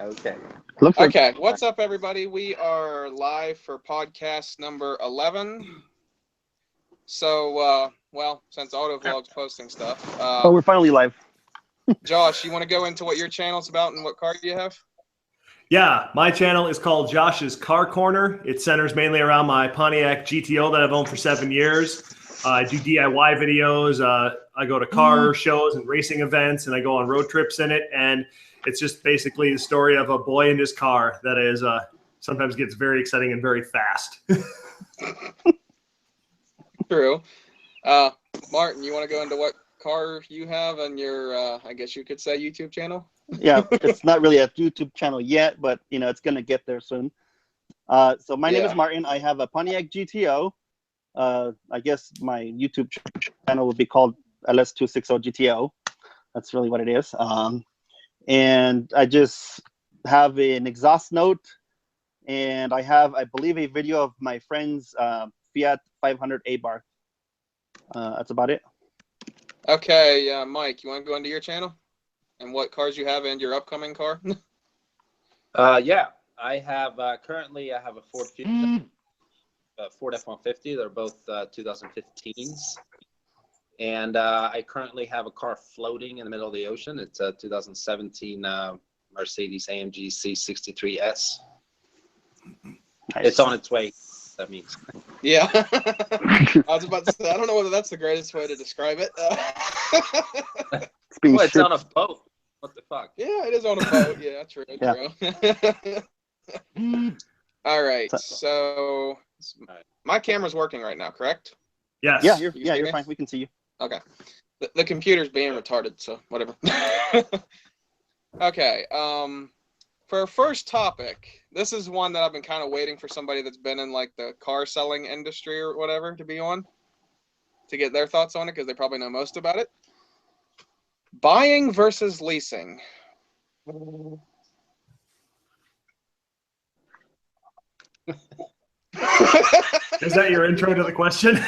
Okay. Okay, what's up, everybody? We are live for podcast number 11. So, well, since AutoVlog's posting stuff, Oh, we're finally live. Josh, you want to go into what your channel's about and what car you have? Yeah, my channel is called Josh's Car Corner. It centers mainly around my Pontiac GTO that I've owned for 7 years. I do DIY videos. I go to car shows and racing events, and I go on road trips in it. And it's just basically the story of a boy in his car that is sometimes gets very exciting and very fast. True. Martin, you want to go into what car you have and your, I guess you could say, YouTube channel? Yeah, it's not really a YouTube channel yet, but you know it's gonna get there soon. So my name is Martin. I have a Pontiac GTO. I guess my YouTube channel would be called LS260GTO. That's really what it is. And I just have an exhaust note, and I have, I believe, a video of my friend's Fiat 500 A-Bar. That's about it. Okay, Mike, you want to go into your channel and what cars you have and your upcoming car? Yeah, I have currently I have a Ford Fusion, Ford F-150. They're both 2015s, and I currently have a car floating in the middle of the ocean. It's a 2017 Mercedes AMG C63S. Nice. It's on its way. That means. Yeah. I was about to say, I don't know whether that's the greatest way to describe it. It's on a boat. What the fuck? Yeah, it is on a boat. Yeah, true. Yeah. True. All right. So my camera's working right now, correct? Yes. Yeah, you're fine. We can see you. Okay. The computer's being retarded, so whatever. Okay. For our first topic, this is one that I've been kind of waiting for somebody that's been in like the car selling industry or whatever to be on, to get their thoughts on it, because they probably know most about it. Buying versus leasing. Is that your intro to the question?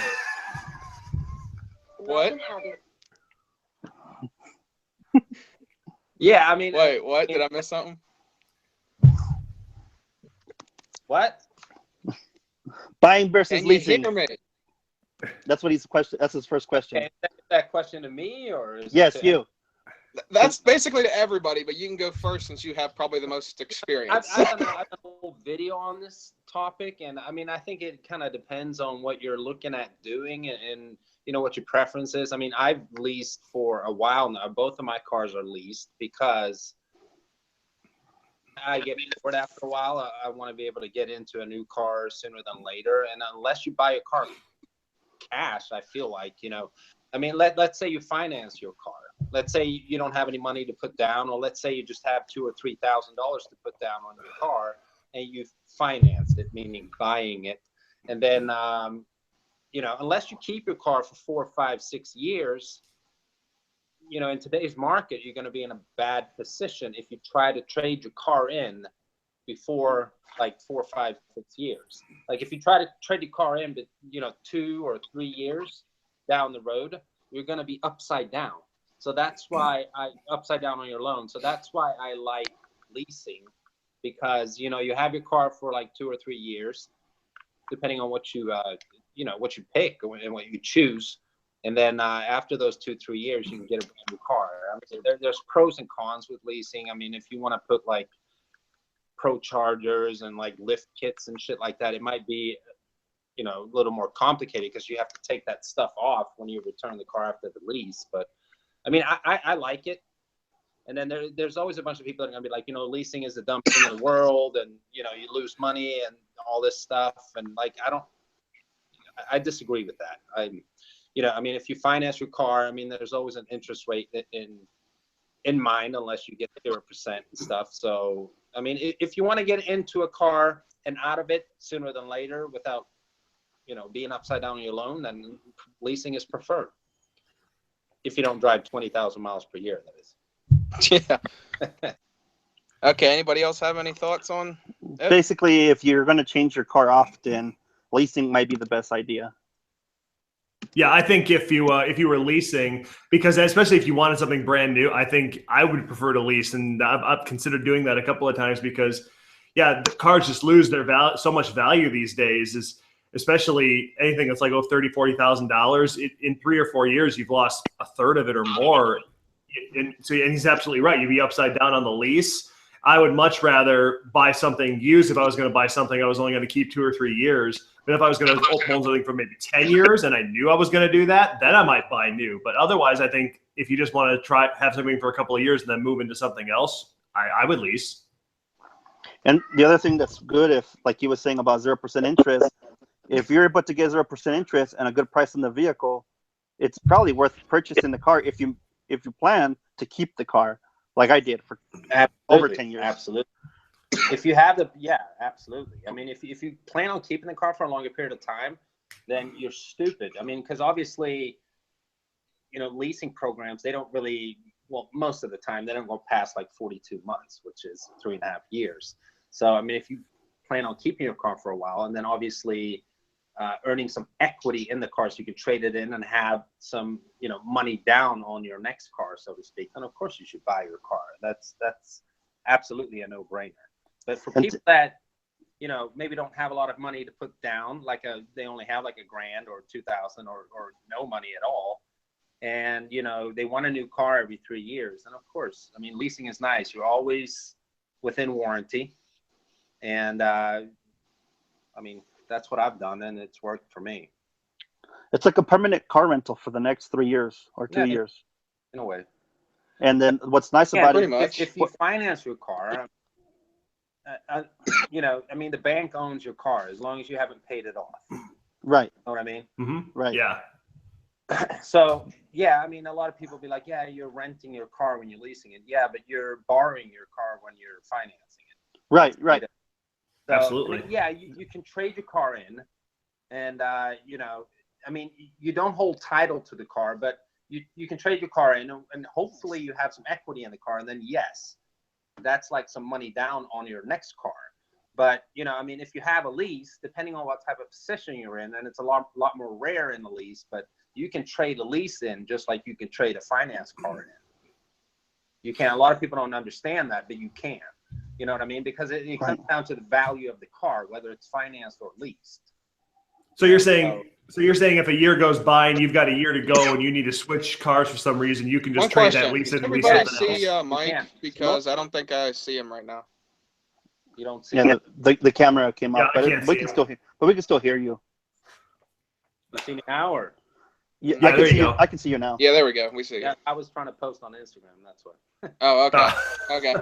What? Yeah, I mean. Wait, what? Did I miss something? What? Buying versus Can you leasing. hear me? That's what his question. That's his first question. Okay, is that question to me or? Is yes, you. That's basically to everybody, but you can go first since you have probably the most experience. I've done a whole video on this topic, and I mean, I think it kind of depends on what you're looking at doing and you know what your preference is. I mean, I've leased for a while now. Both of my cars are leased because I get bored after a while. I want to be able to get into a new car sooner than later, and unless you buy a car cash, I feel like, you know, I mean, let's say you finance your car. Let's say you don't have any money to put down, or let's say you just have $2,000 or $3,000 to put down on your car, and you finance it, meaning buying it, and then you know, unless you keep your car for 4, 5, 6 years, you know, in today's market, you're going to be in a bad position if you try to trade your car in before like 4, 5, 6 years. Like if you try to trade your car in, but you know, 2 or 3 years down the road, you're going to be upside down. So that's why upside down on your loan. So that's why I like leasing, because, you know, you have your car for like 2 or 3 years, depending on what you, you know, what you pick and what you choose. And then after those 2, 3 years, you can get a brand new car. I mean, there's pros and cons with leasing. I mean, if you want to put like pro chargers and like lift kits and shit like that, it might be, you know, a little more complicated because you have to take that stuff off when you return the car after the lease. But I mean, I like it. And then there's always a bunch of people that are gonna be like, you know, leasing is the dumbest thing in the world, and you know, you lose money and all this stuff. And like, I disagree with that. You know, I mean, if you finance your car, I mean, there's always an interest rate in mind, unless you get 0% and stuff. So, I mean, if you want to get into a car and out of it sooner than later without, you know, being upside down on your loan, then leasing is preferred. If you don't drive 20,000 miles per year, that is. Yeah. Okay. Anybody else have any thoughts on it? Basically, if you're going to change your car often, leasing might be the best idea. Yeah, I think if you were leasing, because especially if you wanted something brand new, I think I would prefer to lease, and I've considered doing that a couple of times because, yeah, the cars just lose their value, so much value these days. Is especially anything that's like $30,000-$40,000 in 3 or 4 years, you've lost a third of it or more. And he's absolutely right. You'd be upside down on the lease. I would much rather buy something used if I was going to buy something I was only going to keep 2 or 3 years. But if I was going to own something for maybe 10 years and I knew I was going to do that, then I might buy new. But otherwise, I think if you just want to have something for a couple of years and then move into something else, I would lease. And the other thing that's good, if like you were saying about 0% interest, if you're able to get 0% interest and a good price on the vehicle, it's probably worth purchasing the car if you plan to keep the car, like I did for over 10 years. Absolutely. If you have absolutely. I mean, if you plan on keeping the car for a longer period of time, then you're stupid. I mean, because obviously, leasing programs, they don't really, well, most of the time, they don't go past like 42 months, which is 3.5 years. So, I mean, if you plan on keeping your car for a while and then obviously earning some equity in the car so you can trade it in and have some, money down on your next car, so to speak, then of course you should buy your car. That's absolutely a no-brainer. But for people that, maybe don't have a lot of money to put down, they only have like $1,000 or $2,000 or no money at all, and they want a new car every 3 years, and of course, I mean, leasing is nice. You're always within warranty, and I mean, that's what I've done, and it's worked for me. It's like a permanent car rental for the next 3 years or 2 years, in a way. And then what's nice about it, if you finance your car, I mean, the bank owns your car as long as you haven't paid it off. Right. You know what I mean? Mm-hmm. Right. Yeah. So, yeah, I mean, a lot of people be like, yeah, you're renting your car when you're leasing it. Yeah, but you're borrowing your car when you're financing it. Right, right. So, Absolutely. I mean, yeah, you can trade your car in, and, I mean, you don't hold title to the car, but you can trade your car in, and hopefully you have some equity in the car, and then, yes, that's like some money down on your next car. But, I mean, if you have a lease, depending on what type of position you're in, and it's a lot more rare in the lease, but you can trade a lease in just like you can trade a finance car in. You can. A lot of people don't understand that, but you can. You know what I mean? Because it comes down to the value of the car, whether it's financed or leased. So you're saying if a year goes by and you've got a year to go and you need to switch cars for some reason, you can just trade that lease in and lease something else. Everybody see Mike? Because I don't think I see him right now. You don't see him? The camera came up, but we can still hear you. You see me now, or? Yeah, I can see you now. Yeah, there we go. We see you. Yeah, I was trying to post on Instagram. That's what. Oh, okay. Okay.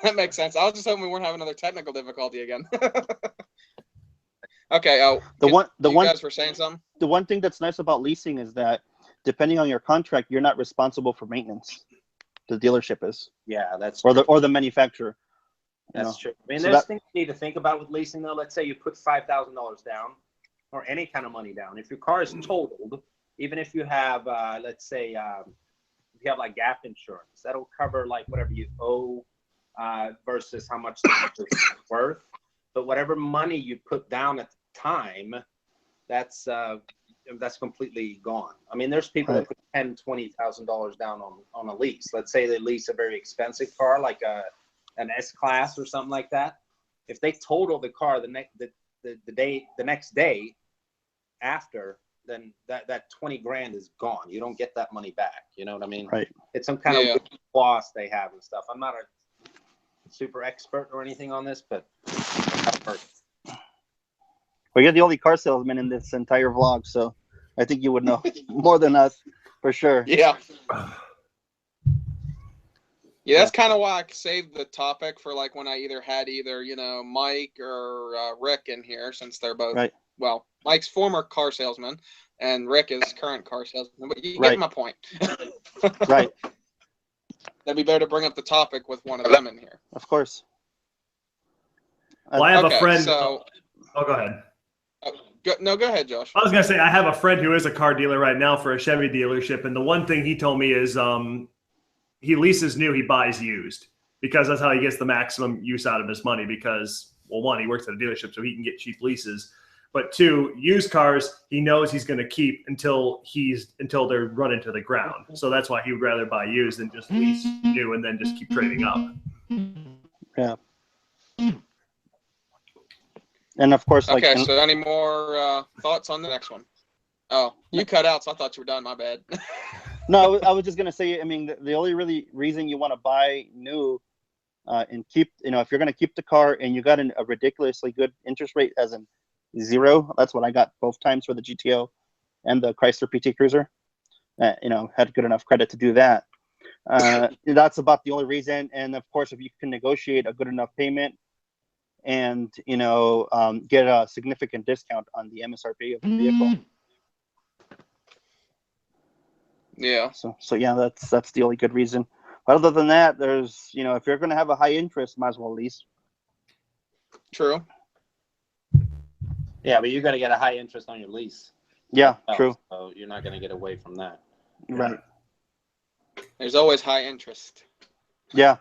That makes sense. I was just hoping we weren't having another technical difficulty again. Okay. You guys were saying something? The one thing that's nice about leasing is that depending on your contract, you're not responsible for maintenance. The dealership is. Yeah, that's true. Or the manufacturer. That's true. I mean, there's things you need to think about with leasing, though. Let's say you put $5,000 down, or any kind of money down. If your car is totaled, even if you have, let's say, if you have like gap insurance, that'll cover like whatever you owe versus how much it's worth. But whatever money you put down at the time, that's completely gone. I mean, there's people that put $10,000, $20,000 down on a lease. Let's say they lease a very expensive car, like an S-Class or something like that. If they total the car the next day after, then that 20 grand is gone. You don't get that money back. You know what I mean? Right. It's some kind of loss they have and stuff. I'm not a super expert or anything on this, but I've heard. Well, you're the only car salesman in this entire vlog, so I think you would know more than us for sure. Yeah. Yeah, that's kind of why I saved the topic for like when I had Mike or Rick in here, since they're both well, Mike's former car salesman and Rick is current car salesman. But you get my point. Right. That'd be better to bring up the topic with one of them in here. Of course. Well, I have a friend. Go ahead. Go ahead, Josh. I was going to say, I have a friend who is a car dealer right now for a Chevy dealership. And the one thing he told me is he leases new, he buys used, because that's how he gets the maximum use out of his money. Because, well, one, he works at a dealership, so he can get cheap leases. But 2, used cars, he knows he's going to keep until they're run into the ground. So that's why he would rather buy used than just lease new and then just keep trading up. Yeah. And of course, like. Okay, so any more thoughts on the next one? Oh, you cut out, so I thought you were done. My bad. No, I was just gonna say. I mean, the only really reason you want to buy new and keep, if you're gonna keep the car and you got a ridiculously good interest rate, as in 0. That's what I got both times for the GTO and the Chrysler PT Cruiser. Had good enough credit to do that. That's about the only reason. And of course, if you can negotiate a good enough payment and get a significant discount on the MSRP of the vehicle. Yeah. So yeah, that's the only good reason. But other than that, there's if you're going to have a high interest, might as well lease. True. Yeah, but you're going to get a high interest on your lease. Yeah, true. So you're not going to get away from that. Right. There's always high interest. Yeah.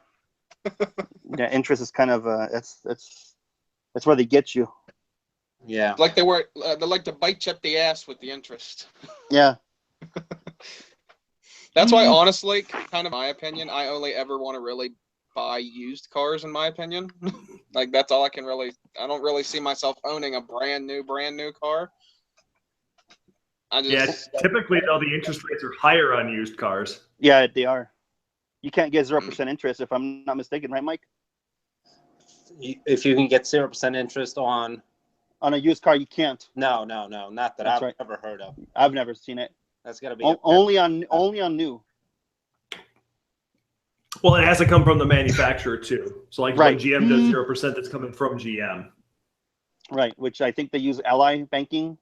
Yeah, interest is kind of that's where they get you. Yeah. Like they like to bite you up the ass with the interest. Yeah. That's why, honestly, kind of my opinion, I only ever want to really buy used cars, in my opinion. Like, that's all I don't really see myself owning a brand new car. Typically, though, the interest rates are higher on used cars. Yeah, they are. You can't get 0% interest, if I'm not mistaken, right, Mike? If you can get 0% interest on a used car, you can't. No, not that I've ever heard of. I've never seen it. That's got to be only on new. Well, it has to come from the manufacturer too. So like when GM does 0%, that's coming from GM. Right, which I think they use Ally Banking.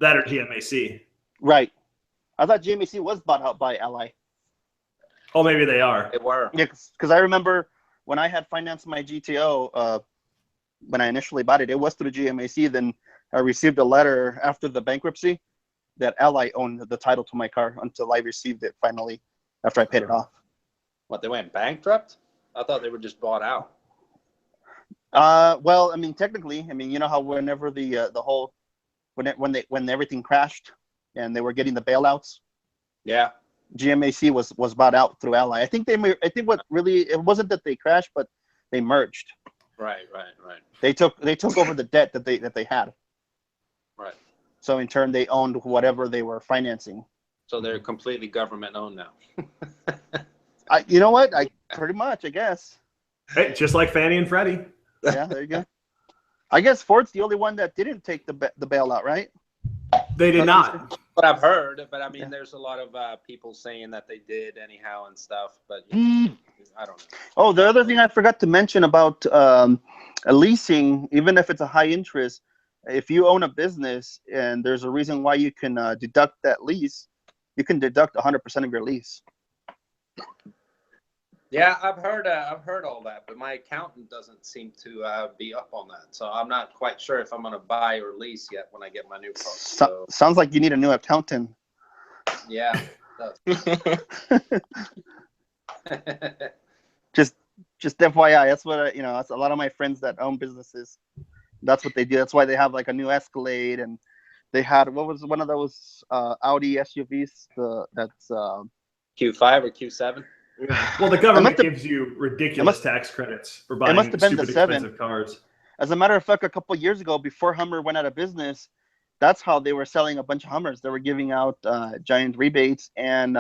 That or GMAC. Right. I thought GMAC was bought out by Ally. Oh, maybe they are. They were. Yeah, because I remember when I had financed my GTO, when I initially bought it, it was through GMAC. Then I received a letter after the bankruptcy that Ally owned the title to my car until I received it finally after I paid it off. What, they went bankrupt? I thought they were just bought out. Well, I mean, technically, I mean, you know how whenever when everything crashed and they were getting the bailouts. Yeah. GMAC was bought out through Ally. I think it wasn't that they crashed, but they merged. Right. They took over the debt that they had. Right. So in turn, they owned whatever they were financing. So they're completely government owned now. You know what? Pretty much, I guess. Hey, just like Fannie and Freddie. Yeah, there you go. I guess Ford's the only one that didn't take the bailout, right? They did not. But I've heard. But I mean, there's a lot of people saying that they did anyhow and stuff. But I don't know. Oh, the other thing I forgot to mention about leasing, even if it's a high interest, if you own a business and there's a reason why you can deduct that lease, you can deduct 100% of your lease. Yeah, I've heard all that, but my accountant doesn't seem to be up on that. So I'm not quite sure if I'm going to buy or lease yet when I get my new car. So. Sounds like you need a new accountant. Yeah. Just FYI, that's what that's a lot of my friends that own businesses. That's what they do. That's why they have like a new Escalade, and they had what was one of those Audi SUVs? That's Q5 or Q7. Well, the government gives you ridiculous tax credits for buying stupid expensive cars. As a matter of fact, a couple of years ago, before Hummer went out of business, that's how they were selling a bunch of Hummers. They were giving out giant rebates and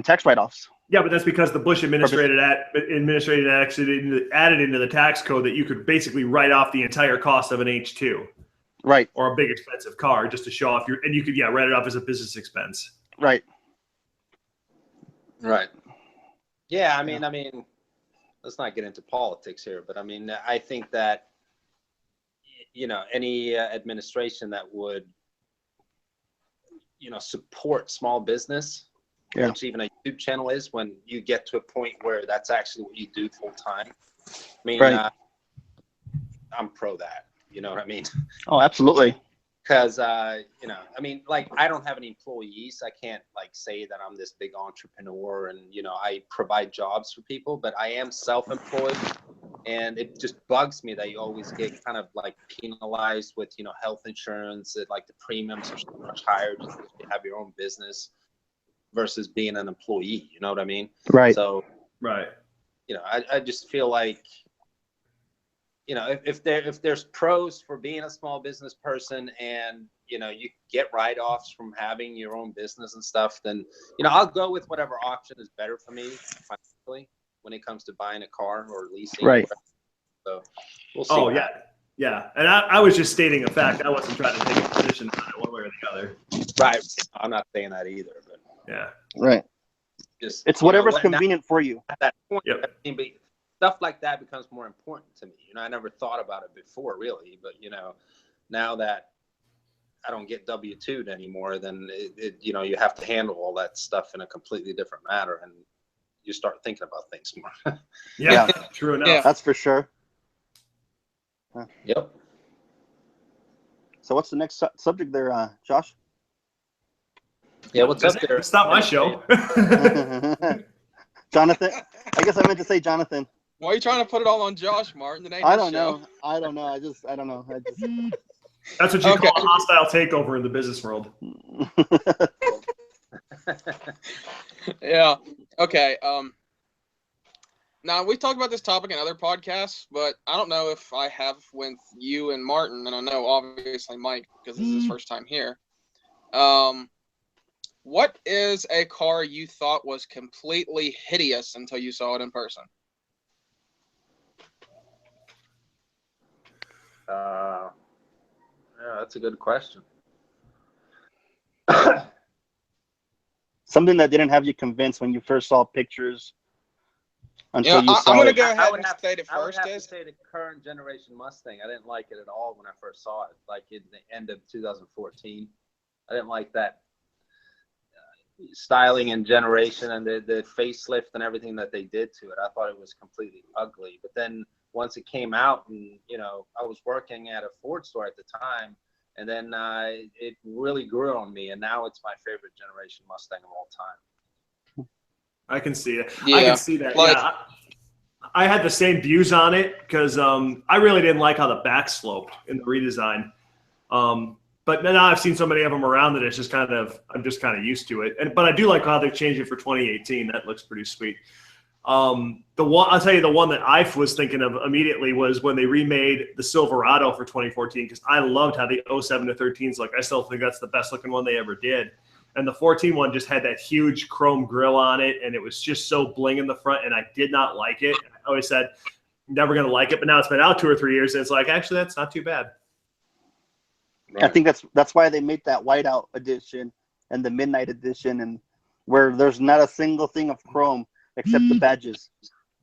tax write-offs. Yeah, but that's because the Bush administration actually added into the tax code that you could basically write off the entire cost of an H2. Right. Or a big expensive car just to show off and you could write it off as a business expense. Right. Right. Yeah, I mean, let's not get into politics here, but I mean, I think that, any administration that would, support small business, which even a YouTube channel is, when you get to a point where that's actually what you do full time. I mean, I'm pro that. You know what I mean? Oh, absolutely. Because, I mean, like, I don't have any employees. I can't, like, say that I'm this big entrepreneur and, I provide jobs for people. But I am self-employed. And it just bugs me that you always get kind of like penalized with, you know, health insurance. That like the premiums are so much higher just because you have your own business versus being an employee. You know what I mean? Right. So, Right. you know, I just feel like, you know, if there's pros for being a small business person and, you know, you get write-offs from having your own business and stuff, then, you know, I'll go with whatever option is better for me financially when it comes to buying a car or leasing. Right. So we'll see. Oh, yeah. Yeah. And I was just stating a fact. I wasn't trying to take a position on it one way or the other. Right. I'm not saying that either, but Yeah. Right. just It's whatever's convenient for you. at that point, Yep. I mean, but stuff like that becomes more important to me. You know, I never thought about it before, really, but you know, now that I don't get W-2'd anymore, then you know, you have to handle all that stuff in a completely different manner, and you start thinking about things more. Yeah. True enough. Yeah. That's for sure. Yep. So what's the next subject there, Josh? Yeah. What's up there? It's not my show. Jonathan? I guess I meant to say Jonathan. Why are you trying to put it all on Josh, Martin? It ain't I his don't show. know. I don't know. I don't know. That's what you Okay. call a hostile takeover in the business world. Yeah. Okay. Now we talked about this topic in other podcasts, but I don't know if I have with you and Martin, and I know obviously Mike because this is his first time here. What is a car you thought was completely hideous until you saw it in person? Yeah, that's a good question. Something that didn't have you convinced when you first saw pictures until you saw I'm going to it. go I ahead would and have- state it I would first. have to Is say the current generation Mustang. I didn't like it at all when I first saw it, like in the end of 2014. I didn't like that styling and generation and the facelift and everything that they did to it. I thought it was completely ugly. But then once it came out, and you know, I was working at a Ford store at the time, and then it really grew on me, and now it's my favorite generation Mustang of all time. I can see it. Yeah. I can see that. Like- Yeah. I had the same views on it because I really didn't like how the back sloped in the redesign. But now I've seen so many of them around that it's just kind of, I'm just kind of used to it. But I do like how they changed it for 2018. That looks pretty sweet. I'll tell you the one that I was thinking of immediately was when they remade the Silverado for 2014, because I loved how the 07 to 13s look. I still think that's the best looking one they ever did. And the 14 one just had that huge chrome grill on it, and it was just so bling in the front, and I did not like it. I always said, never going to like it, but now it's been out 2 or 3 years, and it's like, actually, that's not too bad. I think that's why they made that whiteout edition and the midnight edition, and where there's not a single thing of chrome except the badges.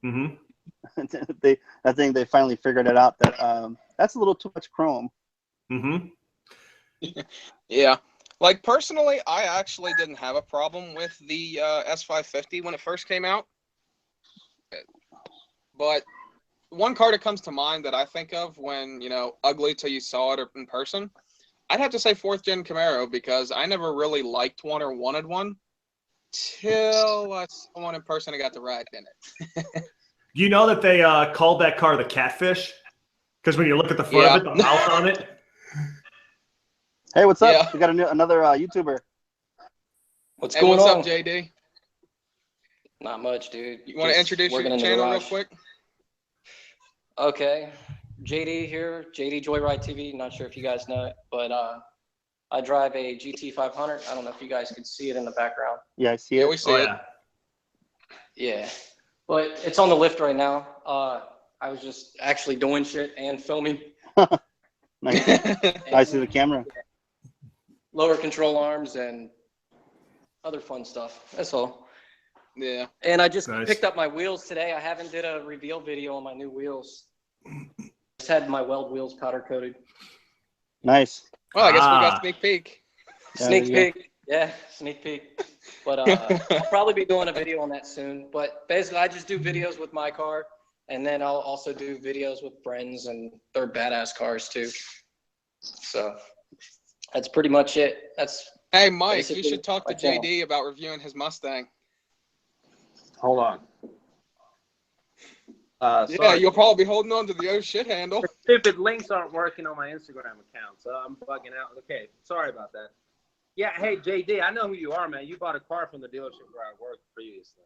Mm-hmm. I think they finally figured it out that that's a little too much chrome. Mm-hmm. Yeah. Like personally, I actually didn't have a problem with the S550 when it first came out. But one car that comes to mind that I think of when, you know, ugly till you saw it in person, I'd have to say 4th gen Camaro, because I never really liked one or wanted one till I saw one in person and got to ride in it. You know that they called that car the Catfish? Because when you look at the front of it, the mouth on it. Hey, what's up? Yeah. We got another YouTuber. What's Hey, going what's on? up, JD? Not much, dude. You want to Just introduce your working in the channel real garage. quick? Okay. JD here, JD JoyrideTV. Not sure if you guys know it, but I drive a GT 500. I don't know if you guys can see it in the background. Yeah, I see Yeah, it. we see Oh, it. yeah. Yeah. But it's on the lift right now. I was just actually doing shit and filming. Nice. I see the camera. Lower control arms and other fun stuff. That's all. Yeah. And I just Nice. picked up my wheels today. I haven't did a reveal video on my new wheels. Just had my weld wheels powder coated. Nice. Well, I guess we got Ah. a sneak peek. Yeah, Sneak there you peek. Yeah, sneak peek. But I'll probably be doing a video on that soon. But basically, I just do videos with my car, and then I'll also do videos with friends and their badass cars too. So that's pretty much it. That's Hey, Mike, you basically should talk to my channel. JD about reviewing his Mustang. Hold on. Yeah, Sorry. you'll probably be holding on to the oh shit handle. The stupid links aren't working on my Instagram account, so I'm bugging out. Okay, sorry about that. Yeah, hey JD, I know who you are, man. You bought a car from the dealership where I worked previously.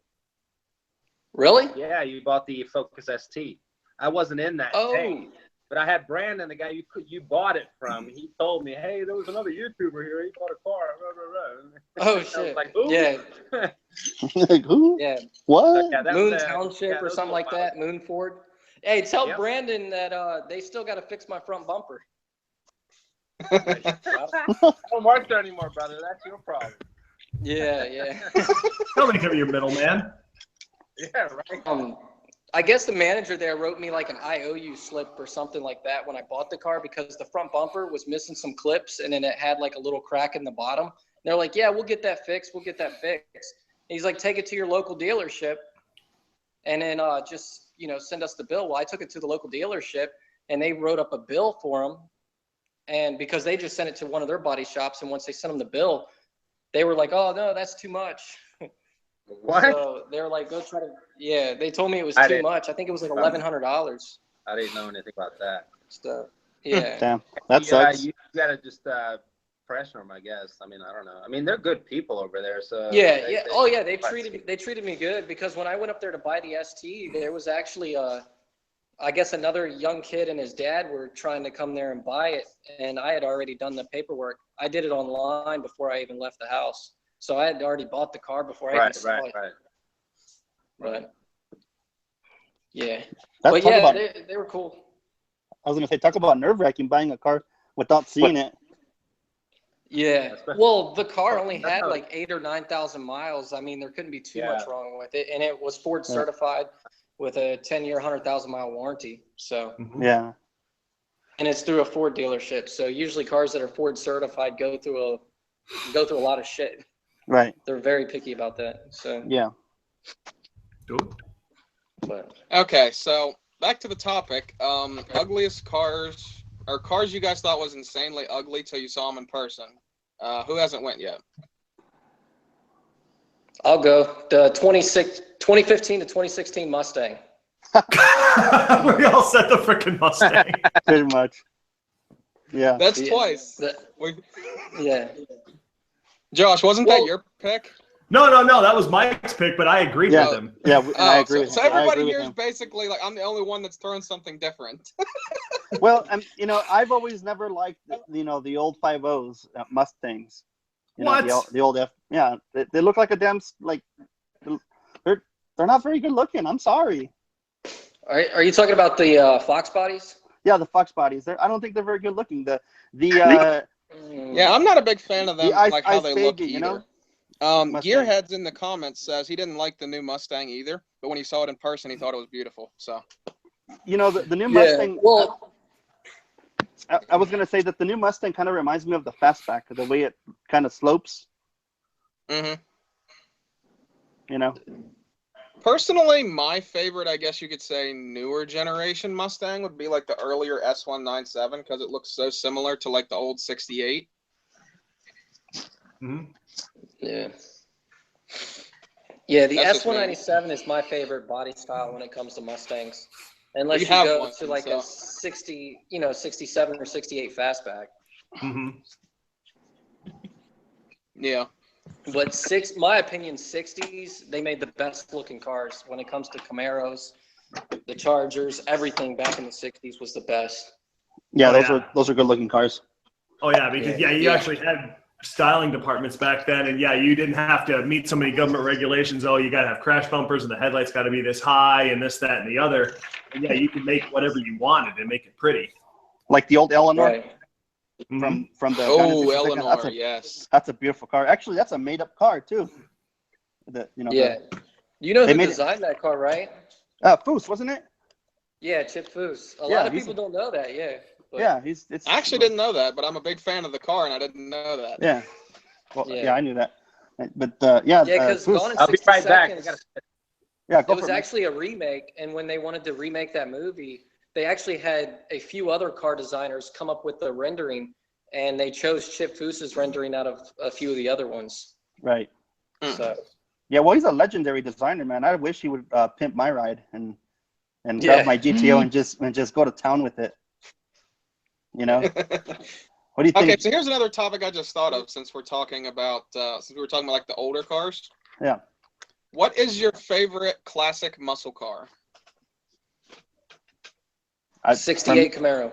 Really? Yeah, you bought the Focus ST. I wasn't in that day, but I had Brandon, the guy you bought it from. He told me, hey, there was another YouTuber here. He bought a car. Oh I shit! was like, who? Yeah, Like, who? yeah. What? Yeah, that Moon was, Township or was a something like while that. ago. Moon Ford. Hey, tell Yep. Brandon that they still got to fix my front bumper. I don't work there anymore, brother. That's your problem. Yeah, yeah. Don't make him your middleman. Yeah, right. I guess the manager there wrote me like an IOU slip or something like that when I bought the car because the front bumper was missing some clips and then it had like a little crack in the bottom. And they're like, yeah, we'll get that fixed. We'll get that fixed. And he's like, take it to your local dealership and then just, send us the bill. Well, I took it to the local dealership and they wrote up a bill for him. And because they just sent it to one of their body shops and once they sent them the bill, they were like, oh, no, that's too much. What? So they were like, go try to. Yeah, they told me it was too much. I think it was like $1,100. I didn't know anything about that. So yeah. Damn, that sucks. You gotta just pressure them, I guess. I mean, I don't know. I mean, they're good people over there, so. Yeah. Oh yeah, they treated me good because when I went up there to buy the ST, there was actually I guess another young kid and his dad were trying to come there and buy it, and I had already done the paperwork. I did it online before I even left the house. So I had already bought the car before I even saw it. Right. Yeah. But yeah, they were cool. I was gonna say, talk about nerve-wracking buying a car without seeing it. Yeah. Well, the car only had like 8,000 or 9,000 miles. I mean, there couldn't be too much wrong with it, and it was Ford certified with a 10-year, 100,000-mile warranty. So. Yeah. And it's through a Ford dealership. So usually cars that are Ford certified go through a lot of shit. Right. They're very picky about that. So. Yeah. But. Okay, so back to the topic. Ugliest cars or cars you guys thought was insanely ugly till you saw them in person. Who hasn't went yet? I'll go. The 2015 to 2016 Mustang. We all said the freaking Mustang. Pretty much. Yeah. That's twice. Yeah. Josh, wasn't that your pick? No. That was Mike's pick, but I agreed with him. Yeah, I agree with him. So everybody here is basically like, I'm the only one that's throwing something different. Well, I've always never liked, the old 5.0s Mustangs. The old F. Yeah, they look like a damn, like, they're not very good looking. I'm sorry. Are you talking about the Fox bodies? Yeah, the Fox bodies. I don't think they're very good looking. Yeah, I'm not a big fan of them, like how they look either. Gearheads in the comments says he didn't like the new Mustang either, but when he saw it in person, he thought it was beautiful. So, the new Mustang. Well, I was gonna say that the new Mustang kind of reminds me of the Fastback, the way it kind of slopes. Mm-hmm. Personally, my favorite, I guess you could say, newer generation Mustang would be like the earlier S197 because it looks so similar to like the old 68. Mm-hmm. Yeah. Yeah, the S197 is my favorite body style when it comes to Mustangs. Unless you go to like a 67 or 68 fastback. Mm-hmm. Yeah. But my opinion, 60s, they made the best looking cars when it comes to Camaros, the Chargers, everything back in the 60s was the best. Yeah, those are good looking cars. Oh yeah, because you actually had styling departments back then, and you didn't have to meet so many government regulations. Oh, you got to have crash bumpers, and the headlights got to be this high, and this, that, and the other. And you could make whatever you wanted and make it pretty. Like the old Eleanor. Right. From the Eleanor, yes, that's a beautiful car. Actually, that's a made up car too. Yeah, you know who designed that car, right? Foose, wasn't it? Yeah, Chip Foose. A lot of people don't know that. Yeah. But... Yeah, I actually didn't know that, but I'm a big fan of the car, and I didn't know that. Yeah. Well, I knew that. But because I'll be right back. It was actually a remake, and when they wanted to remake that movie, they actually had a few other car designers come up with the rendering, and they chose Chip Foose's rendering out of a few of the other ones. Right. So. Yeah, well, he's a legendary designer, man. I wish he would pimp my ride and and Yeah. grab my GTO and just go to town with it. You know. What do you think? Okay, so here's another topic I just thought of since we were talking about like the older cars. Yeah. What is your favorite classic muscle car? 68 Camaro.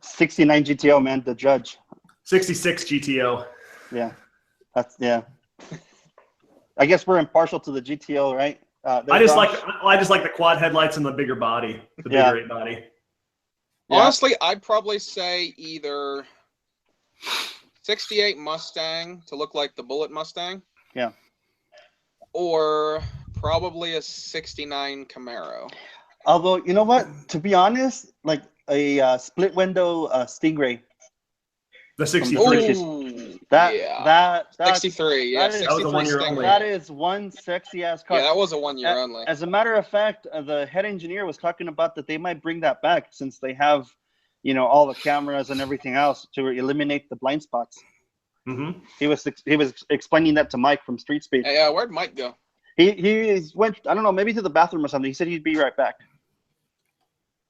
69 GTO, man, the Judge. 66 GTO. Yeah, yeah. I guess we're impartial to the GTO, right? I just like the quad headlights and the bigger body, the bigger 8 body. Yeah. Honestly, I'd probably say either 68 Mustang to look like the Bullet Mustang. Yeah. Or probably a 69 Camaro. Although, you know what? To be honest, like a split window Stingray. The 63. Ooh, That 63. Yeah, that is- 63 That was a 1 year Stingray. only. that is one sexy ass car. Yeah, that was a 1 year only. As a matter of fact, the head engineer was talking about that they might bring that back since they have, you know, all the cameras and everything else to eliminate the blind spots. Mm-hmm. He was explaining that to Mike from Street Speed. Hey, where'd Mike go? He went, I don't know, maybe to the bathroom or something. He said he'd be right back.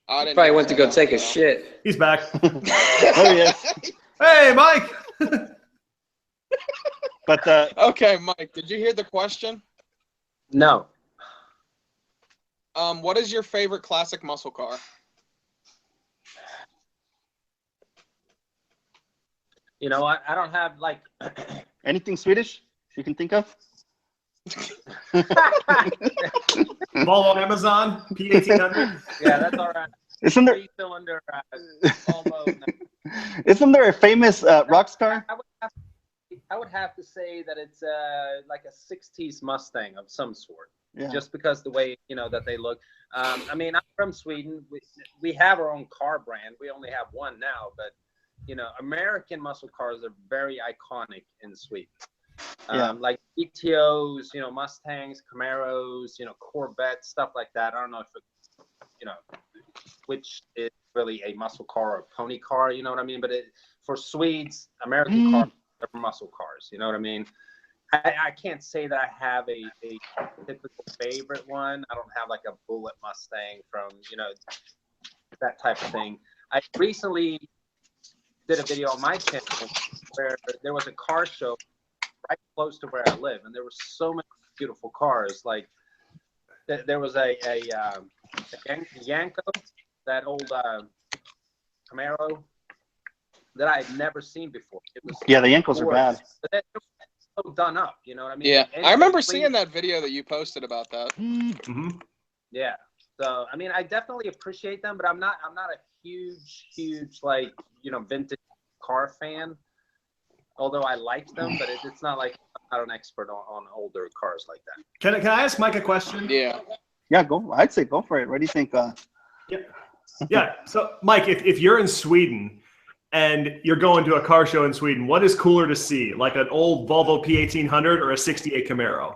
I didn't Probably know went to go that. take a shit. He's back. Oh yes. Hey, Mike. But Okay, Mike, did you hear the question? No. What is your favorite classic muscle car? You know what? I don't have like. anything Swedish you can think of? Volvo Amazon P1800. Yeah, that's all right. Isn't there 3-cylinder Volvo. isn't there a famous rock star? I would have to say that it's like a 60s Mustang of some sort. Yeah. Just because the way, you know, that they look. I mean, I'm from Sweden. We have our own car brand. We only have one now, but you know, American muscle cars are very iconic in Sweden. Yeah. Like GTOs, you know, Mustangs, Camaros, you know, Corvettes, stuff like that. I don't know if it, you know, which is really a muscle car or a pony car, you know what I mean? But for Swedes, American cars are muscle cars, you know what I mean? I can't say that I have a typical favorite one. I don't have like a Bullet Mustang from, you know, that type of thing. I recently did a video on my channel where there was a car show right close to where I live, and there were so many beautiful cars. Like there was a Yanko, that old Camaro that I had never seen before. It was Yeah, the Yankos are bad. but it was so done up, you know what I mean? Yeah, And I remember basically- seeing that video that you posted about that. Mm-hmm. Yeah. So I mean, I definitely appreciate them, but I'm not a huge like, you know, vintage car fan. Although I like them, but it's not like I'm not an expert on older cars like that. Can I ask Mike a question? Yeah. Yeah, go. I'd say go for it. What do you think? Yeah. So, Mike, if you're in Sweden and you're going to a car show in Sweden, what is cooler to see, like an old Volvo P1800 or a 68 Camaro?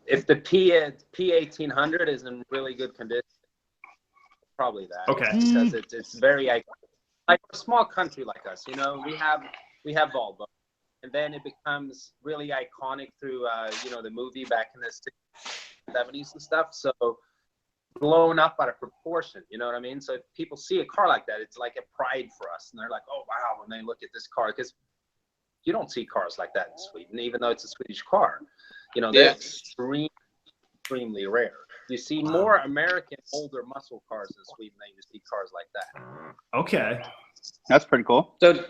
If the P1800 is in really good condition, probably that. Okay. Because it's very iconic. Like a small country like us, you know, we have Volvo, and then it becomes really iconic through you know, the movie back in the 60s, 70s and stuff. So blown up out of proportion, you know what I mean? So if people see a car like that, it's like a pride for us, and they're like, oh wow, when they look at this car, because you don't see cars like that in Sweden, even though it's a Swedish car. You know, they're extremely rare. You see more American older muscle cars in Sweden than you see cars like that. Okay. That's pretty cool. So,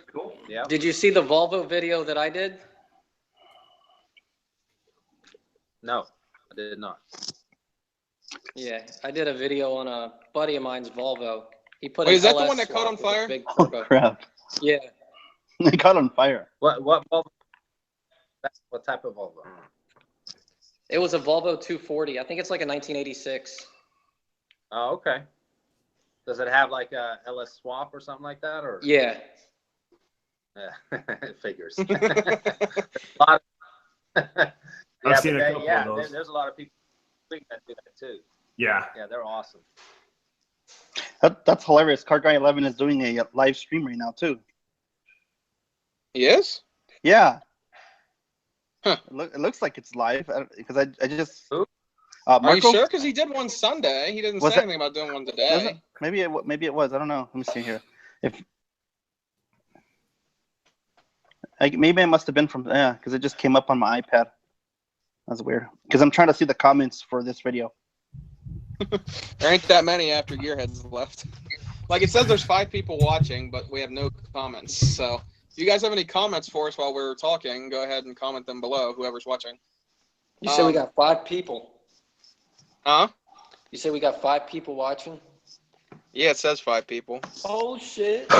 Yeah. did you see the Volvo video that I did? No, I did not. Yeah, I did a video on a buddy of mine's Volvo. He put Wait, an is that the LS one that caught on swap with a fire? big Oh turbo. crap! Yeah, They caught on fire. What type of Volvo? it was a Volvo 240. I think it's like a 1986. Oh, okay. Does it have like a LS swap or something like that, or? Yeah, Yeah, it figures. A lot of- I've seen a couple yeah, of those. there's a lot of people that do that too. Yeah. Yeah, they're awesome. That's hilarious. Car Guy 11 is doing a live stream right now too. Yes? Yeah. Huh. It looks like it's live because I just Who? Are you Marco? sure? Because he did one Sunday. He didn't Was say it- anything about doing one Was today. it? Maybe it was. I don't know. Let me see here. Maybe it must have been from because it just came up on my iPad. That's weird. Because I'm trying to see the comments for this video. There ain't that many after Gearhead's left. Like it says there's 5 people watching, but we have no comments. So if you guys have any comments for us while we're talking, go ahead and comment them below, whoever's watching. You said we got 5 people. Huh? You said we got 5 people watching? Yeah, it says 5 people. Oh, shit.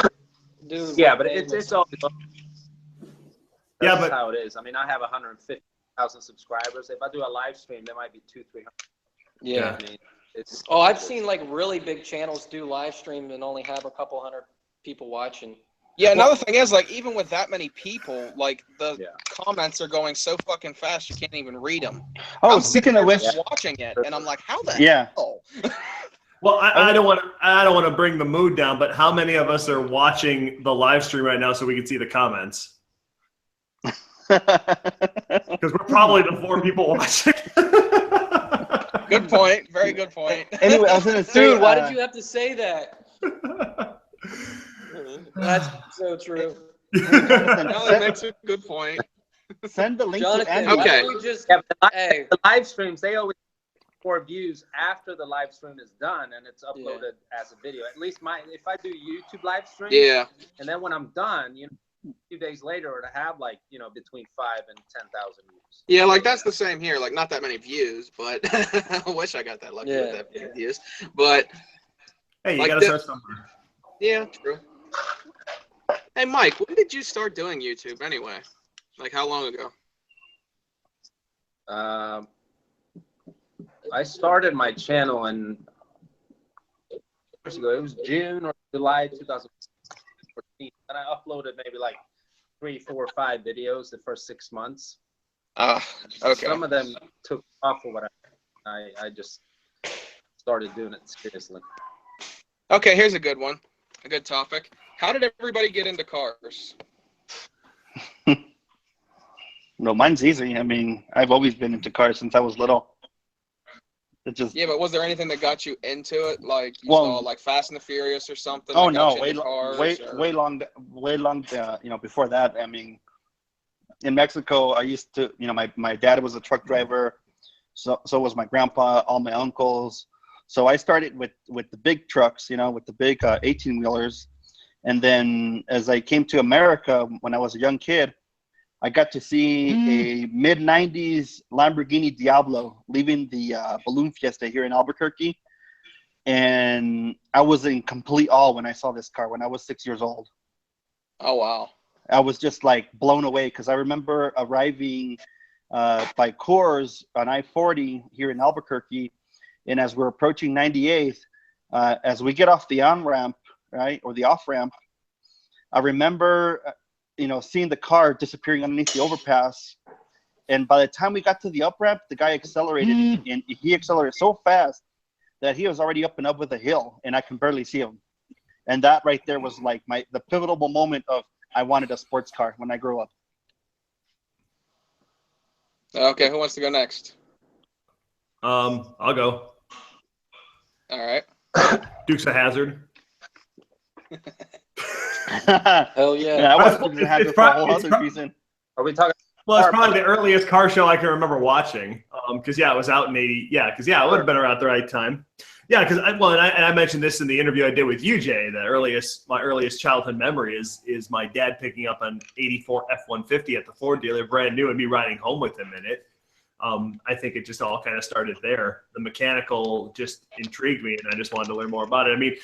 Dude. Yeah, but it's all. Yeah, That's but how it is. I mean, I have 150,000 subscribers. If I do a live stream, there might be 200-300. Yeah. I mean, it's. Oh, I've seen like really big channels do live stream and only have a couple hundred people watching. Yeah, another thing is, like, even with that many people, like, the Yeah. comments are going so fucking fast, you can't even read them. Oh, I'm speaking sitting of there which, just watching it, and I'm like, how the yeah. hell? well, I don't want to bring the mood down, but how many of us are watching the live stream right now so we can see the comments? Because we're probably the 4 people watching. Good point. Very good point. Anyway, I was gonna say, Dude, why did you have to say that? That's so true. No, that makes a good point. send the link to Jonathan, Andy. why Okay. don't we just, Yeah, but hey, the live streams, they always get more views after the live stream is done and it's uploaded as a video. At least if I do YouTube live stream, Yeah. and then when I'm done, a few days later, it'll have like, between 5,000 and 10,000 views. Yeah, like, that's the same here. Like, not that many views, but I wish I got that lucky with that many views. But, Hey, you Like gotta the- start somewhere. yeah, true. Hey, Mike, when did you start doing YouTube anyway? Like, how long ago? I started my channel years ago. It was June or July 2014, and I uploaded maybe like 3, 4, 5 videos the first 6 months. Okay. Some of them took off or whatever. I just started doing it seriously. Okay, here's a good one. A good topic. How did everybody get into cars? No, mine's easy. I mean, I've always been into cars since I was little. It just Yeah, but was there anything that got you into it? Like, you Well- saw, like, Fast and the Furious or something? oh that got no, you way into cars, way long before that. I mean, in Mexico, I used to, my dad was a truck driver, so was my grandpa, all my uncles. So I started with the big trucks, with the big 18-wheelers, and then as I came to America when I was a young kid, I got to see a mid-90s Lamborghini Diablo leaving the balloon fiesta here in Albuquerque. And I was in complete awe when I saw this car when I was 6 years old. Oh, wow. I was just like blown away because I remember arriving by Coors on I-40 here in Albuquerque. And as we're approaching 98th, as we get off the on-ramp, right, or the off-ramp, I remember seeing the car disappearing underneath the overpass. And by the time we got to the up ramp, the guy accelerated, and he accelerated so fast that he was already up and up with a hill, and I can barely see him. And that right there was like the pivotal moment of I wanted a sports car when I grew up. Okay, who wants to go next? I'll go. All right. Dukes of Hazzard. hell Yeah, I It's wasn't have it for a whole other reason. Are we talking? Well, it's probably the earliest car show I can remember watching. Because it was out in '80. Yeah, because it would have been around at the right time. Yeah, because I mentioned this in the interview I did with you, Jay. My earliest childhood memory is my dad picking up an '84 F-150 at the Ford dealer, brand new, and me riding home with him in it. I think it just all kind of started there. The mechanical just intrigued me, and I just wanted to learn more about it. I mean,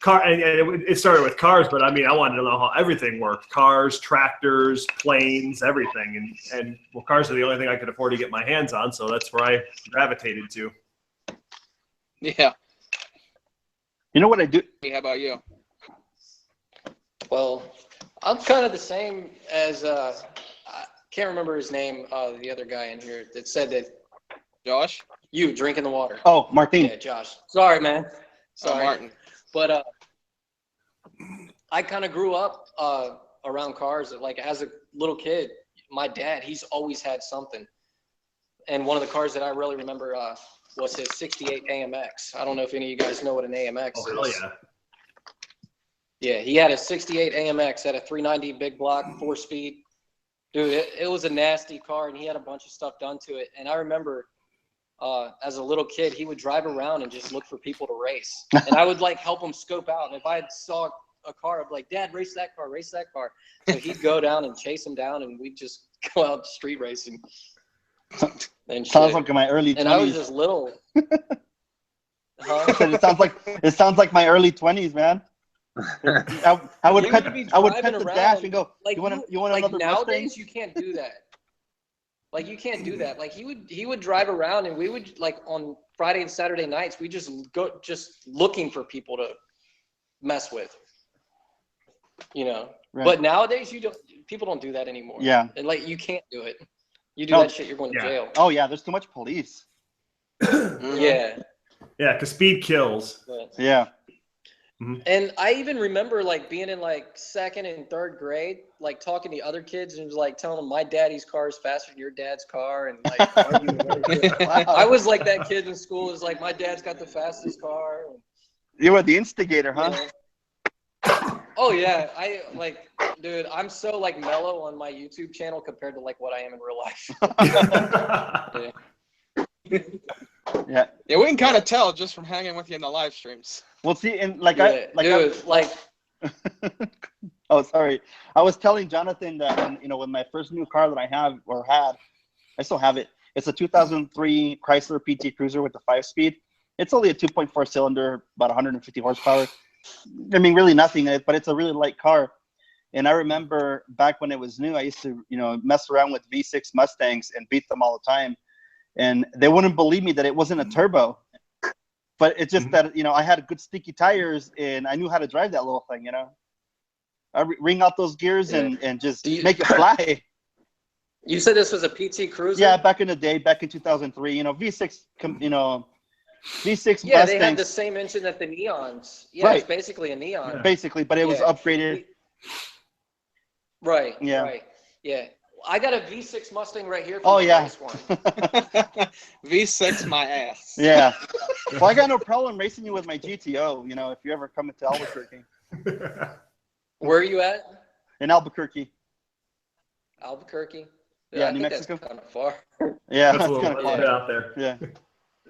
it started with cars, but I mean, I wanted to know how everything worked: cars, tractors, planes, everything. And well, cars are the only thing I could afford to get my hands on, so that's where I gravitated to. Yeah. You know what I do? How about you? Well, I'm kind of the same as I can't remember his name. The other guy in here that said that Josh? you drinking the water. Oh, Martin. Yeah, Josh. Sorry, man. Sorry, Martin. But I kind of grew up around cars. Like as a little kid, my dad, he's always had something. And one of the cars that I really remember was his 68 AMX. I don't know if any of you guys know what an AMX Oh, is. hell yeah. Yeah, he had a 68 AMX at a 390 big block, 4-speed. Dude, it was a nasty car, and he had a bunch of stuff done to it. And I remember as a little kid, he would drive around and just look for people to race. And I would like help him scope out. And if I saw a car, I'd be like, Dad, race that car, race that car. So he'd go down and chase him down, and we'd just go out street racing. And Sounds like my early 20s. And I was just little. I said, it sounds like my early 20s, man. I would pet the dash and go, like, you want like another nowadays Mustang? you can't do that. Like you can't do that. Like he would drive around, and we would, like, on Friday and Saturday nights, we just go looking for people to mess with. You know. Right. But nowadays people don't do that anymore. Yeah. And like you can't do it. You do that shit, you're going to jail. Oh yeah, there's too much police. Yeah. Yeah, because speed kills. But, Yeah. and I even remember like being in like 2nd and 3rd grade, like talking to other kids and like telling them my daddy's car is faster than your dad's car, and like arguing with other kids. Wow. I was like that kid in school. Is like my dad's got the fastest car. And, You were the instigator, huh? you know. Oh yeah, dude, I'm so like mellow on my YouTube channel compared to like what I am in real life. Yeah. Yeah, we can kind of tell just from hanging with you in the live streams. Well, see, and oh, sorry. I was telling Jonathan that when my first new car that I have or had, I still have it. It's a 2003 Chrysler PT Cruiser with the 5-speed. It's only a 2.4 cylinder, about 150 horsepower. I mean, really nothing, but it's a really light car. And I remember back when it was new, I used to, mess around with V6 Mustangs and beat them all the time. And they wouldn't believe me that it wasn't a turbo. But it's just that, I had good sticky tires and I knew how to drive that little thing, I ring out those gears and just make it fly. You said this was a PT Cruiser? Yeah, back in the day, back in 2003, V6, V6 yeah, Mustangs. They had the same engine that the Neons. Yeah, right. It's basically a Neon. Basically, but it was upgraded. Right. Yeah. Right. Yeah. I got a V6 Mustang right here. Oh yeah. V6 my ass. Yeah. Well, I got no problem racing you with my GTO. If you ever come into Albuquerque. Where are you at? In Albuquerque. Albuquerque. Yeah, I New think Mexico. That's kind of far. Yeah, that's a kind little of bit far out there. Yeah.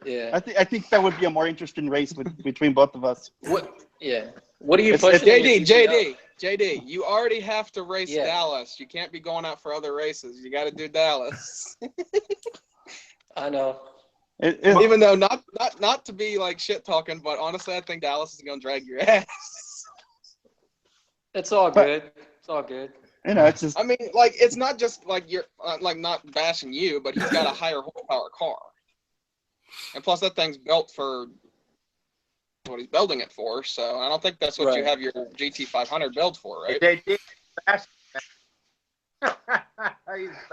Yeah. I think that would be a more interesting race between both of us. What? Yeah. What are you pushing? JD, you already have to race Yeah. Dallas. You can't be going out for other races. You got to do Dallas. I know. Even though not to be like shit talking, but honestly, I think Dallas is gonna drag your ass. It's all good. It's all good. It's just. I mean, like, it's not just like you're like not bashing you, but he's got a higher horsepower car, and plus that thing's built for what he's building it for. So I don't think that's what you have your GT500 built for, right?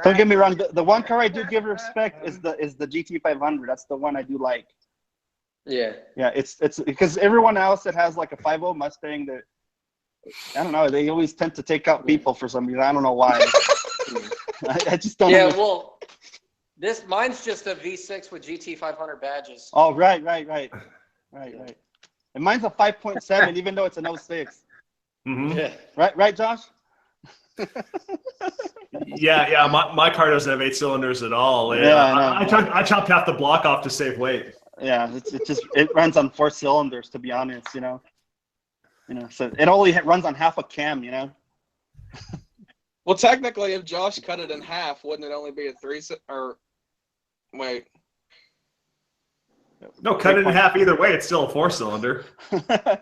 Don't get me wrong. The one car I do give respect is the GT500. That's the one I do like. Yeah. Yeah, it's because everyone else that has like a 5.0 Mustang, that I don't know, they always tend to take out people for some reason. I don't know why. I just don't. Yeah. Well, mine's just a V6 with GT500 badges. Oh, right. And mine's a 5.7, even though it's an 06. Mm-hmm. Yeah. Right, Josh? Yeah. My car doesn't have 8 cylinders at all. Yeah, I chopped half the block off to save weight. Yeah, it runs on 4 cylinders, to be honest. So it only runs on half a cam. Well, technically, if Josh cut it in half, wouldn't it only be a 3? Or wait. No, cut it in half either way. It's still a 4-cylinder.